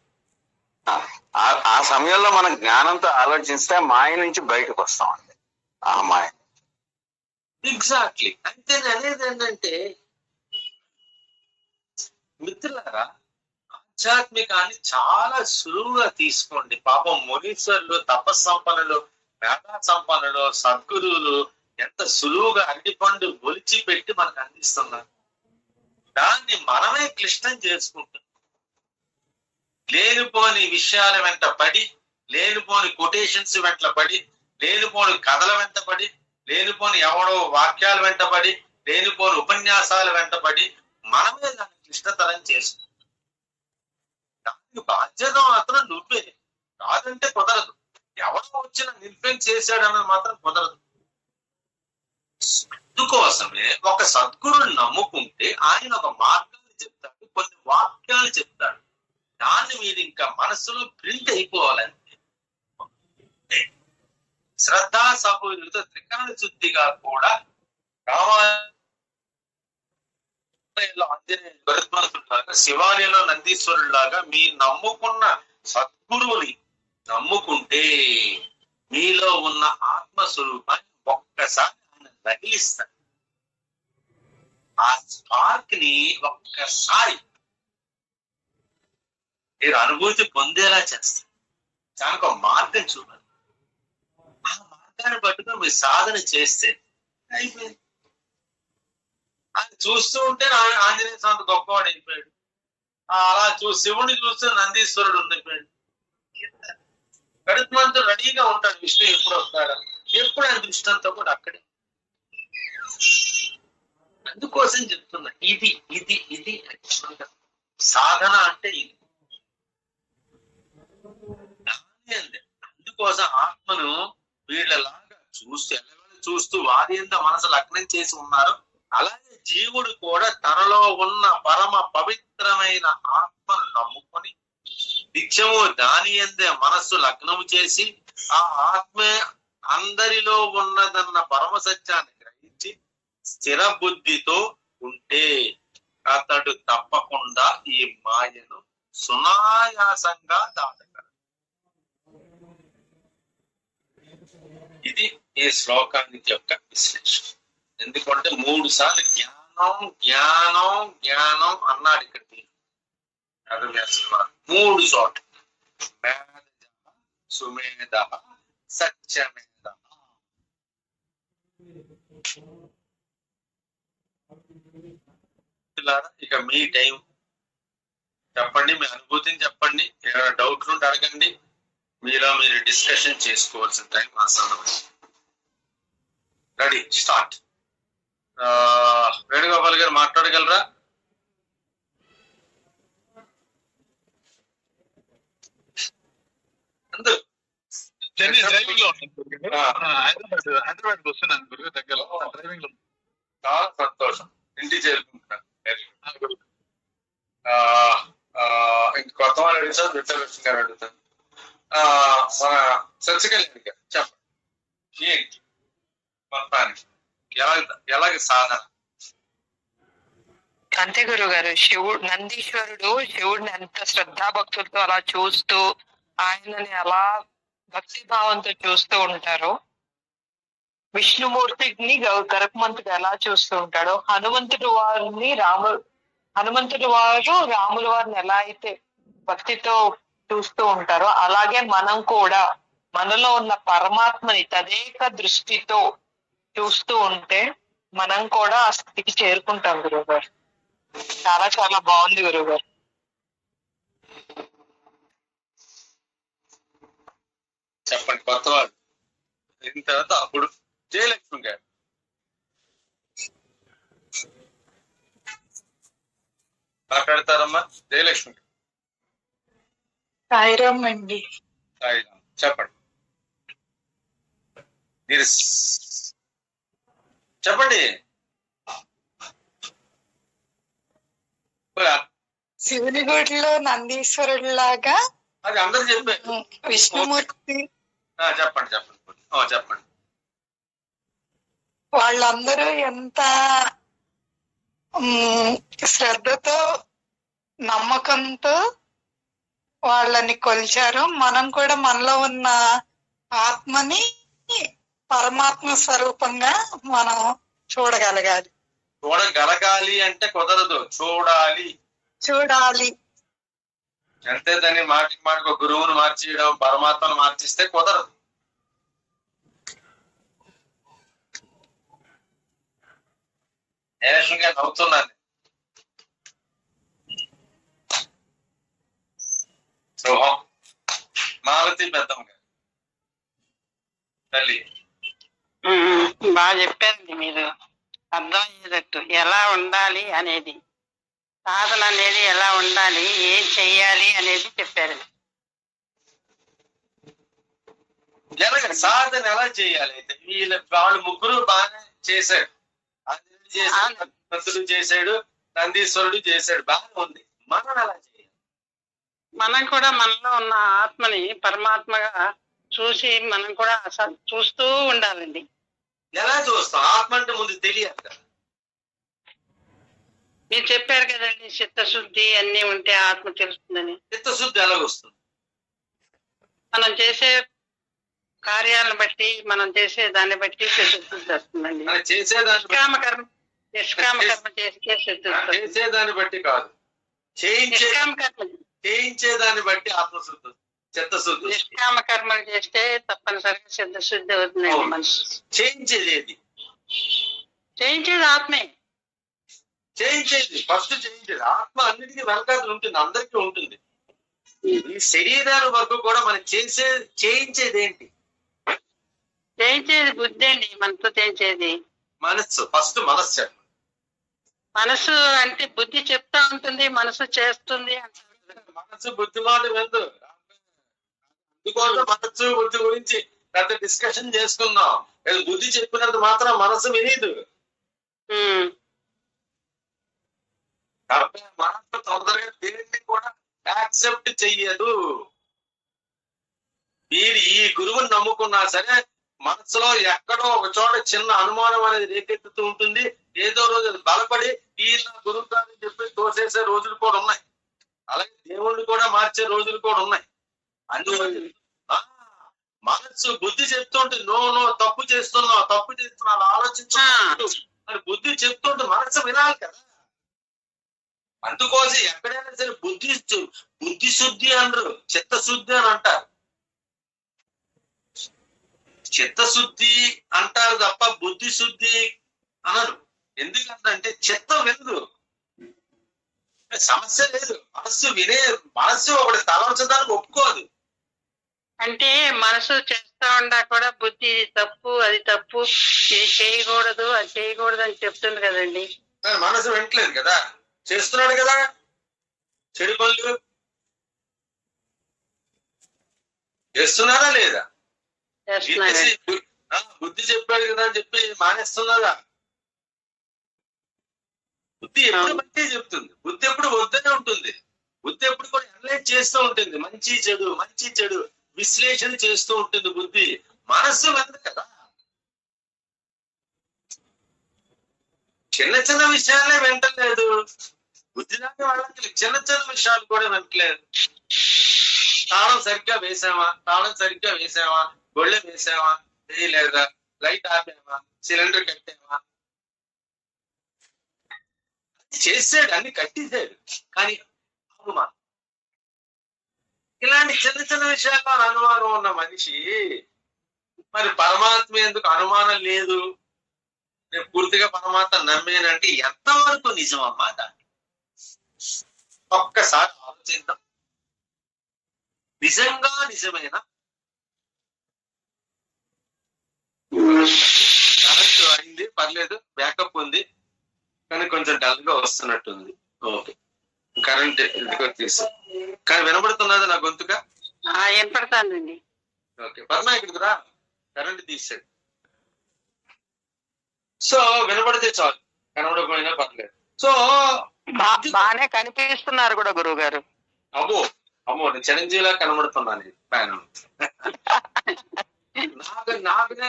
S8: ఆ సమయంలో మనం జ్ఞానంతో ఆలోచిస్తే మాయ నుంచి బయటకు వస్తామండి. ఆ మాయ
S1: ఎగ్జాక్ట్లీ. అయితే అనేది ఏంటంటే మిత్రులారా, ఆధ్యాత్మికాన్ని చాలా సులువుగా తీసుకోండి. పాపం మునీశ్వరులు, తపస్సంపన్నులు, మేధా సంపన్నులు, సద్గురువులు ఎంత సులువుగా అరటిపండు ఒలిచి పెట్టి మనకు అందిస్తున్నారు. దాన్ని మనమే క్లిష్టం చేసుకుంటున్నాం. లేనిపోని విషయాల వెంట పడి, లేనిపోని కొటేషన్స్ వెంట పడి, లేనిపోని కథల వెంట పడి, లేనిపోని ఎవడో వాక్యాల వెంట పడి, లేనిపోని ఉపన్యాసాల వెంట పడి మనమే దాన్ని క్లిష్టతరం చేసుకుంటాం. దానికి బాధ్యత మాత్రం నువ్వే. కాదంటే కుదరదు. ఎవరో వచ్చిన ఇన్ఫ్లుయెన్స్ చేశాడన్నది మాత్రం కుదరదు. అందుకోసమే ఒక సద్గురుని నమ్ముకుంటే ఆయన ఒక మార్గాన్ని చెప్తాడు, కొన్ని వాక్యాలు చెప్తాడు. దాన్ని మీరు ఇంకా మనసులో ప్రింట్ అయిపోవాలంటే శ్రద్ధా సహోదరులతో త్రికరణ శుద్ధిగా కూడా రామాయణంలో ఆంజనేయ గరుత్మంతుడిలాగా, శివాలయంలో నందీశ్వరుడిలాగా మీరు నమ్ముకున్న సద్గురువుని నమ్ముకుంటే మీలో ఉన్న ఆత్మస్వరూపాన్ని ఒక్కసారి ఆయన రగిలిస్తారు. ఆ స్పార్క్ ని ఒక్కసారి మీరు అనుభూతి పొందేలా చేస్తారు. దానికి ఒక మార్గం చూడాలి. ఆ మార్గాన్ని పట్టుకుని మీరు సాధన చేస్తే అయిపోయింది. అది చూస్తూ ఉంటే ఆంజనేయ స్వామి గొప్పవాడు అయిపోయాడు. అలా శివుడిని చూస్తూ నందీశ్వరుడు ఉండిపోయాడు. గరుత్మంతుడు రెడీగా ఉంటాడు, విష్ణు ఎప్పుడు వస్తాడా, ఎప్పుడు ఆయన దృష్టి అంతా కూడా అక్కడే. అందుకోసం చెప్తున్నా, ఇది ఇది ఇది సాధన అంటే ఇది. అందుకోసం ఆత్మను వీళ్ళలాగా చూస్తూ వారి ఎంత మనసు లగ్నం చేసి ఉన్నారు. అలాగే జీవుడు కూడా తనలో ఉన్న పరమ పవిత్రమైన ఆత్మను నమ్ముకొని నిత్యము దాని ఎందే మనస్సు లగ్నము చేసి ఆ ఆత్మే అందరిలో ఉన్నదన్న పరమ సత్యాన్ని గ్రహించి స్థిర బుద్ధితో ఉంటే అతడు తప్పకుండా ఈ మాయను సునాయాసంగా దాటగలడు. ఇది ఈ శ్లోకానికి యొక్క విశ్లేషణ. ఎందుకంటే 3 సార్లు జ్ఞానం జ్ఞానం జ్ఞానం అన్నాడు ఇక్కడ. 3 చోట్ల సుమేధ సత్యమేధ. ఇక మీ టైం చెప్పండి, మీ అనుభూతిని చెప్పండి, ఏమైనా డౌట్లు ఉంటే అడగండి. మీలో మీరు డిస్కషన్ చేసుకోవాల్సిన టైం ఆసన్నమైంది. Ready, start. వేణుగోపాల్ గారు మాట్లాడగలరా? అందరూ
S9: డ్రైవింగ్ లో హైదరాబాద్ వస్తున్నాను గురువు దగ్గర డ్రైవింగ్ లో.
S1: చాలా సంతోషం, ఇంటికి చేరుకుంటున్నాను. ఇంక కొత్త వాళ్ళు అడుగుతారు, విఠలకృష్ణ గారు అడుగుతారు. మన సత్యకళ్యాణ్ గారు చెప్పండి, ఏంటి మొత్తానికి ఎలాగ సాధన?
S7: అంతే గురువు గారు, నందీశ్వరుడు శివుడిని ఎంత శ్రద్ధాభక్తులతో అలా చూస్తూ ఆయనని అలా భక్తి భావంతో చూస్తూ ఉంటారో, విష్ణుమూర్తిని గరుత్మంతుడు ఎలా చూస్తూ ఉంటాడో, హనుమంతుడు వారు రాముల వారిని ఎలా అయితే భక్తితో చూస్తూ ఉంటారో, అలాగే మనం కూడా మనలో ఉన్న పరమాత్మని తదేక దృష్టితో చూస్తూ ఉంటే మనం కూడా ఆ స్థితికి చేరుకుంటాం గురువు గారు. చాలా చాలా బాగుంది గురువు గారు.
S1: చెప్పండి కొత్త వాళ్ళు. దీని తర్వాత అప్పుడు జయలక్ష్మి గారు మాట్లాడతారమ్మా. జయలక్ష్మి గారు.
S5: సాయిరామ్ అండి.
S1: సాయిరామ్ చెప్పండి. మీరు చెప్పండి.
S5: శివుని గుడిలో నందీశ్వరుడిలాగా
S1: అది అందరూ చెప్పారు.
S5: విష్ణుమూర్తి
S1: చెప్పండి చెప్పండి.
S5: వాళ్ళందరూ ఎంత శ్రద్ధతో నమ్మకంతో వాళ్ళని కొలిచారు. మనం కూడా మనలో ఉన్న ఆత్మని పరమాత్మ స్వరూపంగా మనం చూడగలగాలి.
S1: చూడగలగాలి అంటే కుదరదు, చూడాలి. అంతే. దాన్ని మాటికి మాటికి ఒక గురువును మార్చేయడం, పరమాత్మను మార్చిస్తే కుదరదు. నేషంగా నవ్వుతున్నాను. శుభం. మాలతి పెద్దమ్మ గారు తల్లి.
S3: బాగా చెప్పారండి మీరు, అర్థమయ్యేటట్టు ఎలా ఉండాలి అనేది, సాధన అనేది ఎలా ఉండాలి, ఏం చెయ్యాలి అనేది చెప్పారు.
S1: సాధన ఎలా చేయాలి అయితే వాళ్ళు ముగ్గురు బాగానే చేశాడు, భక్తుడు చేశాడు, నందీశ్వరుడు చేశాడు, బాగానే ఉంది. మనం ఎలా చేయాలి?
S3: మనం కూడా మనలో ఉన్న ఆత్మని పరమాత్మగా చూసి మనం కూడా చూస్తూ ఉండాలండి.
S1: ఎలా చూస్తాం? ఆత్మ అంటే ముందు తెలియాలి కదా.
S3: మీరు చెప్పారు కదండి, చిత్తశుద్ధి అన్ని ఉంటే ఆత్మ తెలుస్తుందని.
S1: చిత్తశుద్ధి ఎలా వస్తుంది?
S3: మనం చేసే కార్యాలను బట్టి, మనం చేసే దాన్ని బట్టి చిత్తశుద్ధి వస్తుందండి. నిష్కామ కర్మ చేస్తే
S1: చేసేదాన్ని బట్టి కాదు, చేయించేదాన్ని బట్టి ఆత్మశుద్ధి, చిత్తశుద్ధి.
S3: నిష్కామ కర్మలు చేస్తే తప్పనిసరిగా చిత్తశుద్ధి అవుతుందండి. మనసు
S1: చేయించేది ఏది?
S3: చేయించేది ఆత్మే.
S1: చేయించేది ఫస్ట్ చేయించేది ఆత్మ. అన్నిటికీ వెనకాతలు ఉంటుంది, అందరికీ ఉంటుంది. ఈ శరీరాల వరకు కూడా మనం చేయించేది ఏంటి?
S3: చేయించేది బుద్ధి అండి. మనతో చేయించేది
S1: మనస్సు. ఫస్ట్ మనస్సు.
S3: మనసు అంటే బుద్ధి చెప్తా ఉంటుంది, మనసు చేస్తుంది అంటారు.
S1: మనసు బుద్ధి మాట వెళ్తూ, అందుకోసం మనస్సు బుద్ధి గురించి పెద్ద డిస్కషన్ చేసుకున్నాం. బుద్ధి చెప్పినంత మాత్రం మనసు వినీదు. కాబట్టి మనసు తొందరగా దేన్ని కూడా యాక్సెప్ట్ చెయ్యదు. మీరు ఈ గురువుని నమ్ముకున్నా సరే మనసులో ఎక్కడో ఒక చోట చిన్న అనుమానం అనేది రేకెత్తుతూ ఉంటుంది. ఏదో రోజు బలపడి ఈ నా గురువు గారు చెప్పి తోసేసే రోజులు కూడా ఉన్నాయి. అలాగే దేవుళ్ళు కూడా మార్చే రోజులు కూడా ఉన్నాయి. అందువల్ల మనసు బుద్ధి చెప్తుంటే నో తప్పు చేస్తున్నావు ఆలోచించు అని బుద్ధి చెప్తుంటే మనసు వినాలి కదా. అందుకోసం ఎక్కడైనా సరే బుద్ధి శుద్ధి అనరు, చిత్తశుద్ధి అని అంటారు. చిత్తశుద్ధి అంటారు తప్ప బుద్ధి శుద్ధి అనరు. ఎందుకంటే చిత్తం వినదు, సమస్య లేదు. మనస్సు ఒకటి తలంచడానికి ఒప్పుకోదు.
S3: అంటే మనసు చేస్తా ఉండా కూడా బుద్ధి తప్పు, అది తప్పు, ఇది చేయకూడదు, అది చేయకూడదు అని చెప్తుంది కదండి.
S1: మనసు వింటలేదు కదా, చేస్తున్నాడు కదా చెడు పనులు. చేస్తున్నారా లేదా? బుద్ధి చెప్పాడు కదా అని చెప్పి మానేస్తున్నారా? బుద్ధి ఎప్పుడు మంచి చెప్తుంది, బుద్ధి ఎప్పుడు వద్దనే ఉంటుంది. బుద్ధి ఎప్పుడు కూడా అనలైజ్ చేస్తూ ఉంటుంది, మంచి చెడు విశ్లేషణ చేస్తూ ఉంటుంది బుద్ధి. మనస్సు వినదు కదా. చిన్న విషయాలే వింటలేదు. బుద్ధి దాకా వాళ్ళకి చిన్న విషయాలు కూడా వింటలేదు. తాళం సరిగ్గా వేసామా, గొళ్ళె వేసామా, వేయలేదా, లైట్ ఆపామా, సిలిండర్ కట్టామా, చేసాడు, అన్ని కట్టేశాడు, కానీ అనుమానం. ఇలాంటి చిన్న విషయాల్లో అనుమానం ఉన్న మనిషి మరి పరమాత్మ ఎందుకు అనుమానం లేదు, నేను పూర్తిగా పరమాత్మ నమ్మేనంటే ఎంతవరకు నిజం అమ్మా? దాన్ని ఒక్కసారి ఆలోచిద్దాం. నిజంగా నిజమైన కరెక్ట్ అయింది, పర్లేదు, బ్యాకప్ ఉంది, కానీ కొంచెం డల్ గా వస్తున్నట్టుంది. ఓకే, కరెంట్ ఎందుకో తీసు, కానీ వినబడుతున్నది నా గొంతుగా?
S3: వినపడతానండి.
S1: ఓకే, పద్మ ఇక్కడికి రా, కరెంట్ తీసాడు. సో వినపడితే చాలు, కనబడకపోయినా పర్లేదు. సో
S7: బాగానే కనిపిస్తున్నారు కూడా గురువు గారు.
S1: అమ్మో నేను చిరంజీవిలా కనబడుతున్నాను. నాకునే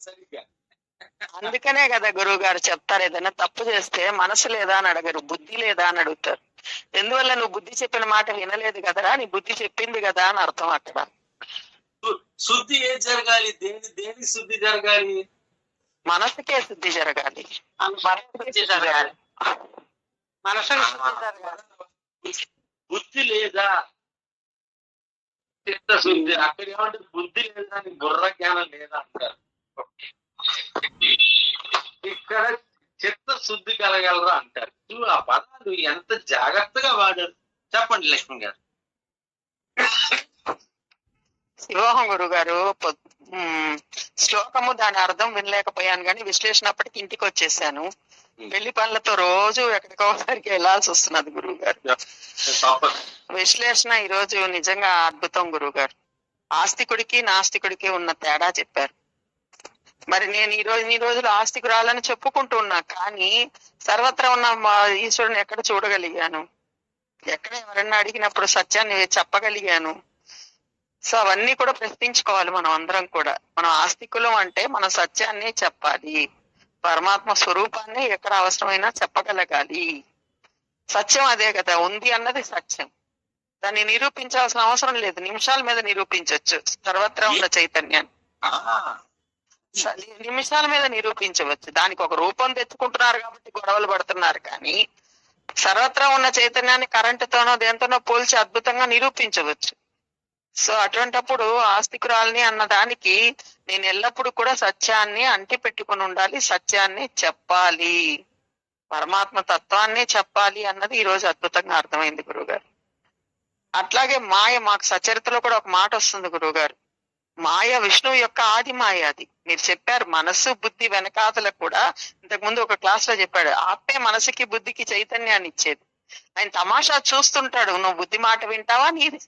S1: సరిగ్గా.
S7: అందుకనే కదా గురువు గారు చెప్తారు, ఏదైనా తప్పు చేస్తే మనసు లేదా అని అడగరు, బుద్ధి లేదా అని అడుగుతారు. ఎందువల్ల నువ్వు బుద్ధి చెప్పిన మాట వినలేదు కదరా, నీ బుద్ధి చెప్పింది కదా అని అర్థం. అక్కడ
S1: శుద్ధి ఏది జరగాలి? దేని శుద్ధి జరగాలి?
S7: మనసుకే శుద్ధి జరగాలి.
S1: బుద్ధి లేదా? చిత్తశుద్ధి. అక్కడ ఏమంటే బుద్ధి లేదా, బుర్ర జ్ఞానం లేదా అంటారు. ఇక్కడ చిత్తశుద్ధి కలగలరా అంటారు. ఆ పదాలు ఎంత జాగ్రత్తగా వాడారు చెప్పండి లక్ష్మి గారు.
S7: శివోహం గురువు గారు, శ్లోకము దాని అర్థం వినలేకపోయాను కానీ విశ్లేషణప్పటికి ఇంటికి వచ్చేసాను. పెళ్లి పనులతో రోజు ఎక్కడికోసారికి వెళ్లాల్సి వస్తున్నది గురువు గారు. విశ్లేషణ ఈ రోజు నిజంగా అద్భుతం గురువు గారు. ఆస్తికుడికి నాస్తికుడికి ఉన్న తేడా చెప్పారు. మరి నేను ఈ రోజులు ఆస్తికురాలని చెప్పుకుంటూ ఉన్నా, కానీ సర్వత్రా ఉన్న ఈశ్వరుని ఎక్కడ చూడగలిగాను, ఎక్కడ ఎవరన్నా అడిగినప్పుడు సత్యాన్ని చెప్పగలిగాను. సో అవన్నీ కూడా ప్రశ్నించుకోవాలి మనం అందరం కూడా. మనం ఆస్తికులం అంటే మనం సత్యాన్ని చెప్పాలి, పరమాత్మ స్వరూపాన్ని ఎక్కడ అవసరమైనా చెప్పగలగాలి. సత్యం అదే కదా, ఉంది అన్నది సత్యం. దాన్ని నిరూపించాల్సిన అవసరం లేదు, నిమిషాల మీద నిరూపించవచ్చు. సర్వత్రా ఉన్న చైతన్యాన్ని నిమిషాల మీద నిరూపించవచ్చు. దానికి ఒక రూపం తెచ్చుకుంటున్నారు కాబట్టి గొడవలు పడుతున్నారు, కానీ సర్వత్రా ఉన్న చైతన్యాన్ని కరెంటుతోనో దేంతోనో పోల్చి అద్భుతంగా నిరూపించవచ్చు. సో అటువంటప్పుడు ఆస్తికురాల్ని అన్న దానికి నేను ఎల్లప్పుడూ కూడా సత్యాన్ని అంటి పెట్టుకుని ఉండాలి, సత్యాన్ని చెప్పాలి, పరమాత్మ తత్వాన్ని చెప్పాలి అన్నది ఈ రోజు అద్భుతంగా అర్థమైంది గురువుగారు. అట్లాగే మాయ, మాకు సచరితలో కూడా ఒక మాట వస్తుంది గురువుగారు, మాయ విష్ణువు యొక్క ఆది మాయ. అది మీరు చెప్పారు, మనస్సు బుద్ధి వెనకాతల కూడా ఇంతకు ముందు ఒక క్లాస్ లో చెప్పాడు, ఆత్మే మనసుకి బుద్ధికి చైతన్యాన్ని ఇచ్చేది. ఆయన తమాషా చూస్తుంటాడు, నువ్వు బుద్ధి మాట వింటావా, నీది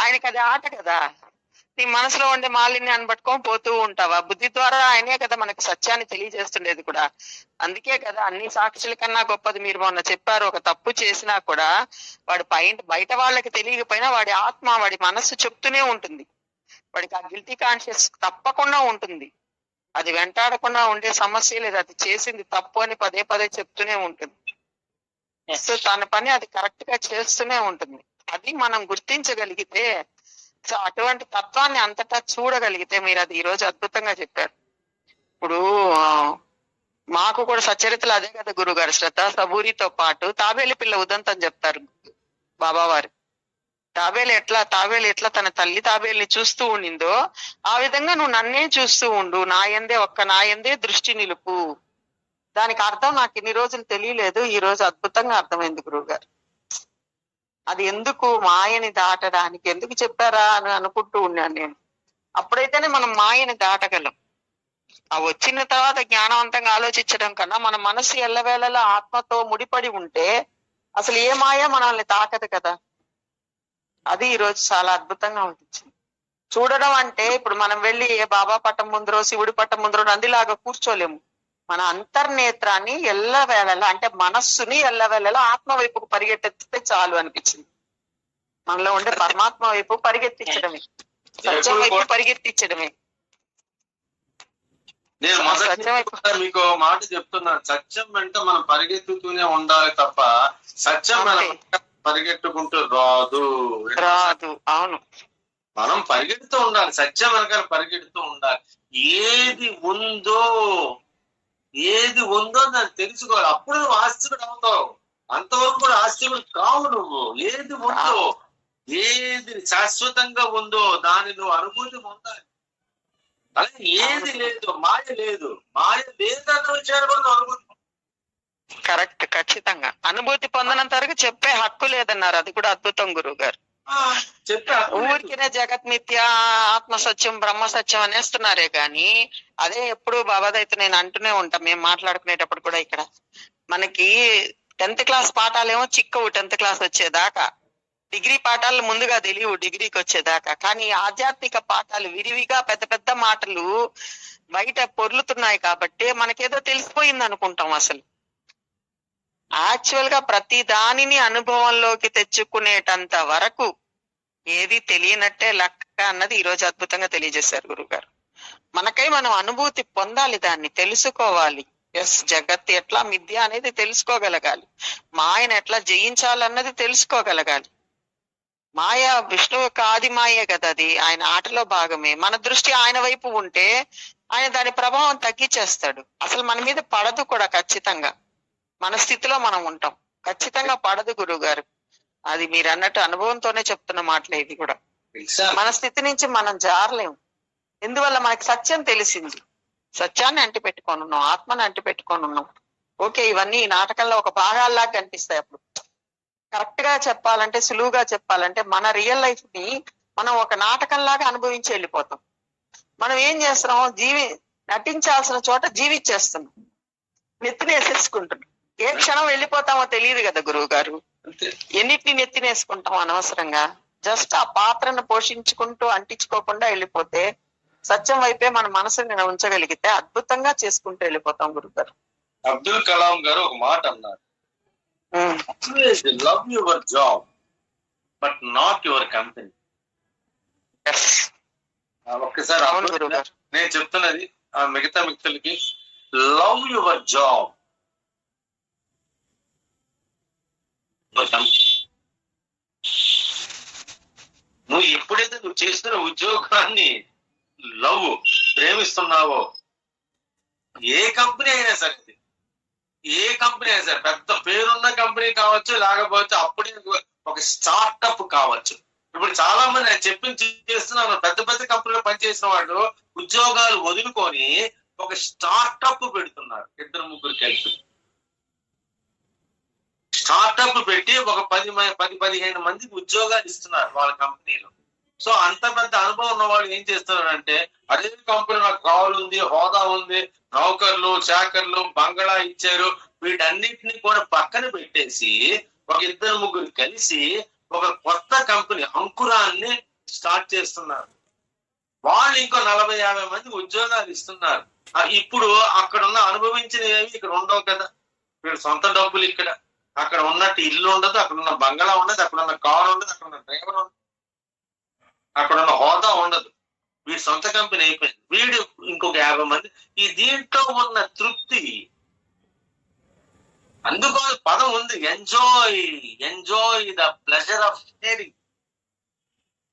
S7: ఆయనకి అది ఆట కదా. నీ మనసులో ఉండే మాలిన్యాన్ని పట్టుకొని పోతూ ఉంటావా, బుద్ధి ద్వారా ఆయనే కదా మనకు సత్యాన్ని తెలియజేస్తుండేది కూడా. అందుకే కదా అన్ని సాక్షుల కన్నా గొప్పది. మీరు మొన్న చెప్పారు, ఒక తప్పు చేసినా కూడా వాడు బయట వాళ్ళకి తెలియకపోయినా వాడి ఆత్మ, వాడి మనస్సు చెప్తూనే ఉంటుంది. వాడికి ఆ గిల్టీ కాన్షియస్ తప్పకుండా ఉంటుంది, అది వెంటాడకుండా ఉండే సమస్య లేదు. అది చేసింది తప్పు అని పదే పదే చెప్తూనే ఉంటుంది. సో తన పని అది కరెక్ట్ గా చేస్తూనే ఉంటుంది. అది మనం గుర్తించగలిగితే, సో అటువంటి తత్వాన్ని అంతటా చూడగలిగితే, మీరు అది ఈ రోజు అద్భుతంగా చెప్పారు. ఇప్పుడు మాకు కూడా సచరితలు అదే కదా గురుగారు, శ్రద్ధ సబూరితో పాటు తాబేలు పిల్ల ఉదంతం చెప్తారు బాబావారు. తాబేలు ఎట్లా తన తల్లి తాబేలుని చూస్తూ ఉండిందో ఆ విధంగా నువ్వు నన్నే చూస్తూ ఉండు, నాయందే దృష్టి నిలుపు. దానికి అర్థం నాకు ఇన్ని రోజులు తెలియలేదు, ఈ రోజు అద్భుతంగా అర్థమైంది గురువు గారు. అది ఎందుకు మాయని దాటడానికి ఎందుకు చెప్పారా అని అనుకుంటూ ఉన్నాను నేను. అప్పుడైతేనే మనం మాయని దాటగలం. ఆ వచ్చిన తర్వాత జ్ఞానవంతంగా ఆలోచించడం కన్నా మన మనసు ఎల్లవేళలా ఆత్మతో ముడిపడి ఉంటే అసలు ఏ మాయ మనల్ని తాకదు కదా. అది ఈ రోజు చాలా అద్భుతంగా అనిపించింది. చూడడం అంటే ఇప్పుడు మనం వెళ్ళి ఏ బాబా పట్టం ముందరో శివుడి పట్టం ముందరో నందిలాగా కూర్చోలేము. మన అంతర్నేత్రాన్ని ఎల్లవేళలా, అంటే మనస్సుని ఎల్లవేళలా ఆత్మ వైపుకు పరిగెత్తిస్తే చాలు అనిపించింది. మనలో ఉండే పరమాత్మ వైపు పరిగెత్తించడమే, సత్యం వైపు పరిగెత్తించడమే.
S1: నేను మొదటి మీకు మాట చెప్తున్నాను, సత్యం వెంట మనం పరిగెత్తుతూనే ఉండాలి తప్ప సత్యం పరిగెట్టుకుంటూ రాదు.
S7: అవును,
S1: మనం పరిగెడుతూ ఉండాలి, సత్యం వెనకాల పరిగెడుతూ ఉండాలి. ఏది ఉందో దాన్ని తెలుసుకోవాలి, అప్పుడు నువ్వు ఆస్తికుడు అవుతావు. అంతవరకు కూడా ఆస్తికుడు కావు నువ్వు. ఏది ఉందో, ఏది శాశ్వతంగా ఉందో దాని నువ్వు అనుభూతి పొందాలి. అలాగే ఏది లేదు, మాయ లేదన్న విషయాన్ని కూడా నువ్వు అనుభూతి.
S7: కరెక్ట్, ఖచ్చితంగా అనుభూతి పొందనంత వరకు చెప్పే హక్కు లేదన్నారు. అది కూడా అద్భుతం గురువు గారు. ఊరికినే జగత్ మిథ్య, ఆత్మ సత్యం, బ్రహ్మ సత్యం అనేస్తున్నారే గాని అదే ఎప్పుడు బాబాదైతే నేను అంటూనే ఉంటా, మేము మాట్లాడుకునేటప్పుడు కూడా. ఇక్కడ మనకి 10th క్లాస్ పాఠాలేమో చిక్కవు 10th క్లాస్ వచ్చేదాకా, డిగ్రీ పాఠాలు ముందుగా తెలియవు డిగ్రీకి వచ్చేదాకా. కానీ ఆధ్యాత్మిక పాఠాలు విరివిగా పెద్ద పెద్ద మాటలు బయట పొర్లుతున్నాయి కాబట్టి మనకేదో తెలిసిపోయింది అనుకుంటాం. అసలు యాక్చువల్ గా ప్రతి దానిని అనుభవంలోకి తెచ్చుకునేటంత వరకు ఏది తెలియనట్టే లెక్క అన్నది ఈ రోజు అద్భుతంగా తెలియజేశారు గురువు గారు. మనకై మనం అనుభూతి పొందాలి, దాన్ని తెలుసుకోవాలి. ఎస్, జగత్ ఎట్లా మిథ్య అనేది తెలుసుకోగలగాలి, మాయను ఎట్లా జయించాలన్నది తెలుసుకోగలగాలి. మాయ విష్ణువు యొక్క ఆది మాయే కదా, అది ఆయన ఆటలో భాగమే. మన దృష్టి ఆయన వైపు ఉంటే ఆయన దాని ప్రభావం తగ్గించేస్తాడు. అసలు మన మీద పడదు కూడా, ఖచ్చితంగా మన స్థితిలో మనం ఉంటాం. ఖచ్చితంగా పడదు గురువు గారు. అది మీరు అన్నట్టు అనుభవంతోనే చెప్తున్న మాటలే. ఇది కూడా మన స్థితి నుంచి మనం జారలేము. ఎందువల్ల మనకి సత్యం తెలిసింది, సత్యాన్ని అంటి పెట్టుకొని ఉన్నాం, ఆత్మని అంటి పెట్టుకొని ఉన్నాం. ఓకే, ఇవన్నీ ఈ నాటకంలో ఒక భాగాల్లాగా కనిపిస్తాయి. అప్పుడు కరెక్ట్ గా చెప్పాలంటే, సులువుగా చెప్పాలంటే, మన రియల్ లైఫ్ ని మనం ఒక నాటకంలాగా అనుభవించి వెళ్ళిపోతాం. మనం ఏం చేస్తున్నాం, నటించాల్సిన చోట జీవించేస్తున్నాం, నెత్తినేసేసుకుంటున్నాం. ఏ క్షణం వెళ్ళిపోతామో తెలియదు కదా గురువు గారు. ఎన్నిటిని నెత్తినేసుకుంటాం అనవసరంగా. జస్ట్ ఆ పాత్రను పోషించుకుంటూ అంటించుకోకుండా వెళ్ళిపోతే సత్యం వైపే మన మనసుని ఉంచగలిగితే అద్భుతంగా చేసుకుంటూ వెళ్ళిపోతాం గురుగారు.
S1: అబ్దుల్ కలాం గారు ఒక మాట అన్నారు, love your job but not your company. ఒక్కసారి నేను చెప్తున్నది ఆ మిగతా వ్యక్తులకి, లవ్ యువర్ జాబ్. నువ్వు ఎప్పుడైతే నువ్వు చేస్తున్న ఉద్యోగాన్ని లవ్ ప్రేమిస్తున్నావో, ఏ కంపెనీ అయినా సరే, ఏ కంపెనీ అయినా సరే, పెద్ద పేరున్న కంపెనీ కావచ్చు, లేకపోతే అప్పుడే ఒక స్టార్ట్అప్ కావచ్చు. ఇప్పుడు చాలా మంది నేను చెప్పింది చేస్తున్నాను, పెద్ద పెద్ద కంపెనీలో పనిచేసిన వాళ్ళు ఉద్యోగాలు వదులుకొని ఒక స్టార్ట్అప్ పెడుతున్నారు. 2-3 కలిపి స్టార్ట్అప్ పెట్టి ఒక 10-15 మందికి ఉద్యోగాలు ఇస్తున్నారు వాళ్ళ కంపెనీలో. సో అంత పెద్ద అనుభవం ఉన్న వాళ్ళు ఏం చేస్తున్నారంటే, అదే కంపెనీ నాకు కారు ఉంది, హోదా ఉంది, నౌకర్లు చాకర్లు బంగళా ఇచ్చారు, వీటన్నిటిని కూడా పక్కన పెట్టేసి ఒక 2-3 కలిసి ఒక కొత్త కంపెనీ అంకురాన్ని స్టార్ట్ చేస్తున్నారు. వాళ్ళు ఇంకో 40-50 మంది ఉద్యోగాలు ఇస్తున్నారు. ఇప్పుడు అక్కడ ఉన్న అనుభవించినవి ఇక్కడ ఉండవు కదా. వీళ్ళు సొంత డబ్బులు ఇక్కడ, అక్కడ ఉన్నట్టు ఇల్లు ఉండదు, అక్కడ ఉన్న బంగళా ఉండదు, అక్కడ ఉన్న కారు ఉండదు, అక్కడ ఉన్న డ్రైవర్ ఉండదు, అక్కడ ఉన్న హోదా ఉండదు. వీడి సొంత కంపెనీ అయిపోయింది. వీడు ఇంకొక 50 మంది. ఈ దీంట్లో ఉన్న తృప్తి, అందుకో పదం ఉంది, enjoy the pleasure of sharing.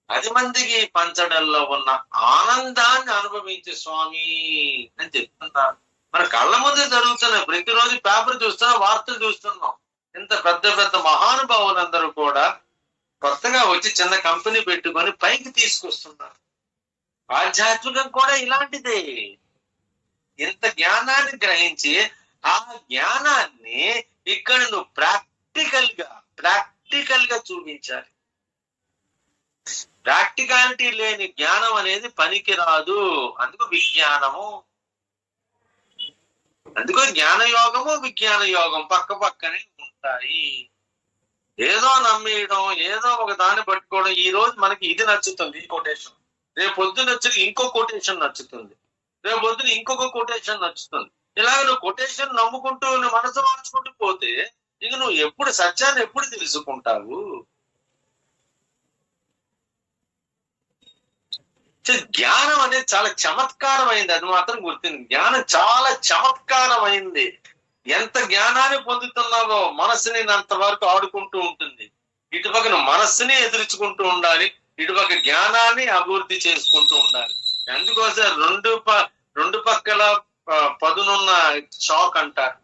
S1: 10 మందికి పంచడంలో ఉన్న ఆనందాన్ని అనుభవించే స్వామి అని చెప్తున్నారు. మన కళ్ళ ముందే జరుగుతున్నాయి. ప్రతిరోజు పేపర్ చూస్తున్నాం, వార్తలు చూస్తున్నాం. ఇంత పెద్ద పెద్ద మహానుభావులందరూ కూడా కొత్తగా వచ్చి చిన్న కంపెనీ పెట్టుకొని పైకి తీసుకొస్తున్నారు. ఆధ్యాత్మికం కూడా ఇలాంటిదే. ఇంత జ్ఞానాన్ని గ్రహించి ఆ జ్ఞానాన్ని ఇక్కడ నువ్వు ప్రాక్టికల్ గా చూపించాలి. ప్రాక్టికాలిటీ లేని జ్ఞానం అనేది పనికి రాదు. అందుకు విజ్ఞానము, అందుకు జ్ఞాన యోగము విజ్ఞాన యోగం పక్క పక్కనే ఉంటాయి. ఏదో నమ్మేయడం, ఏదో ఒక దాన్ని పట్టుకోవడం. ఈ రోజు మనకి ఇది నచ్చుతుంది, ఈ కొటేషన్, రేపు పొద్దున వచ్చి ఇంకో కొటేషన్ నచ్చుతుంది, రేపు పొద్దున ఇంకొక కొటేషన్ నచ్చుతుంది. ఇలాగ నువ్వు కొటేషన్ నమ్ముకుంటూ నువ్వు మనసు మార్చుకుంటూ పోతే ఇక నువ్వు ఎప్పుడు సత్యాన్ని ఎప్పుడు తెలుసుకుంటావు? జ్ఞానం అనేది చాలా చమత్కారమైంది. అది మాత్రం గుర్తుంది. జ్ఞానం చాలా చమత్కారమైంది. ఎంత జ్ఞానాన్ని పొందుతున్నావో మనసుని అంతవరకు ఆడుకుంటూ ఉంటుంది. ఇటుపక్కన మనస్సుని ఎదుర్చుకుంటూ ఉండాలి, ఇటుపక్క జ్ఞానాన్ని అభివృద్ధి చేసుకుంటూ ఉండాలి. అందుకోసం రెండు పక్కల పదునున్న షాక్ అంటారు.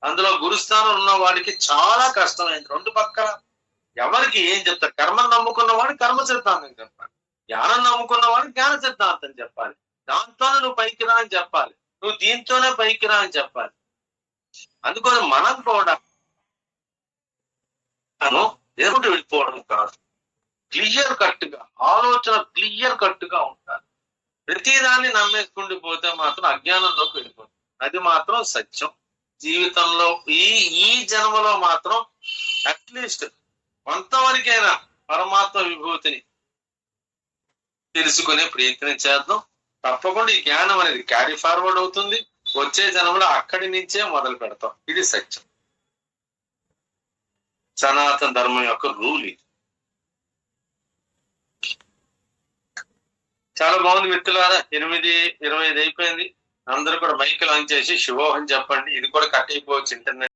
S1: అందులో గురుస్థానం ఉన్న వాడికి చాలా కష్టమైంది. 2 పక్కల ఎవరికి ఏం చెప్తారు? కర్మను నమ్ముకున్న వాడు కర్మ సిద్ధాంతం చెప్పాలి, జ్ఞానం నమ్ముకున్న వాడు జ్ఞాన సిద్ధాంతం చెప్పాలి. దాంతోనే నువ్వు పైకి రా అని చెప్పాలి, నువ్వు దీంతోనే పైకి రా అని చెప్పాలి. అందుకోసం మనం కూడా ఎదుటి వెళ్ళిపోవడం కాదు, క్లియర్ కట్ గా ఆలోచన క్లియర్ కట్ గా ఉంటారు. ప్రతిదాన్ని నమ్మేసుకుంటూ పోతే మాత్రం అజ్ఞానంలోకి వెళ్ళిపోతుంది. అది మాత్రం సత్యం. జీవితంలో ఈ జన్మలో మాత్రం అట్లీస్ట్ కొంతవరకైనా పరమాత్మ విభూతిని తెలుసుకునే ప్రయత్నం చేద్దాం. తప్పకుండా ఈ జ్ఞానం అనేది క్యారీ ఫార్వర్డ్ అవుతుంది. వచ్చే జన్మలో అక్కడి నుంచే మొదలు పెడతాం. ఇది సత్యం, సనాతన ధర్మం యొక్క రూల్ ఇది. చాలా బాగుంది మిత్రులారా. 8:25 అయిపోయింది. అందరూ కూడా మైక్ లాంచ్ చేసి శుభోహం చెప్పండి. ఇది కూడా కట్ అయిపోవచ్చు ఇంటర్నెట్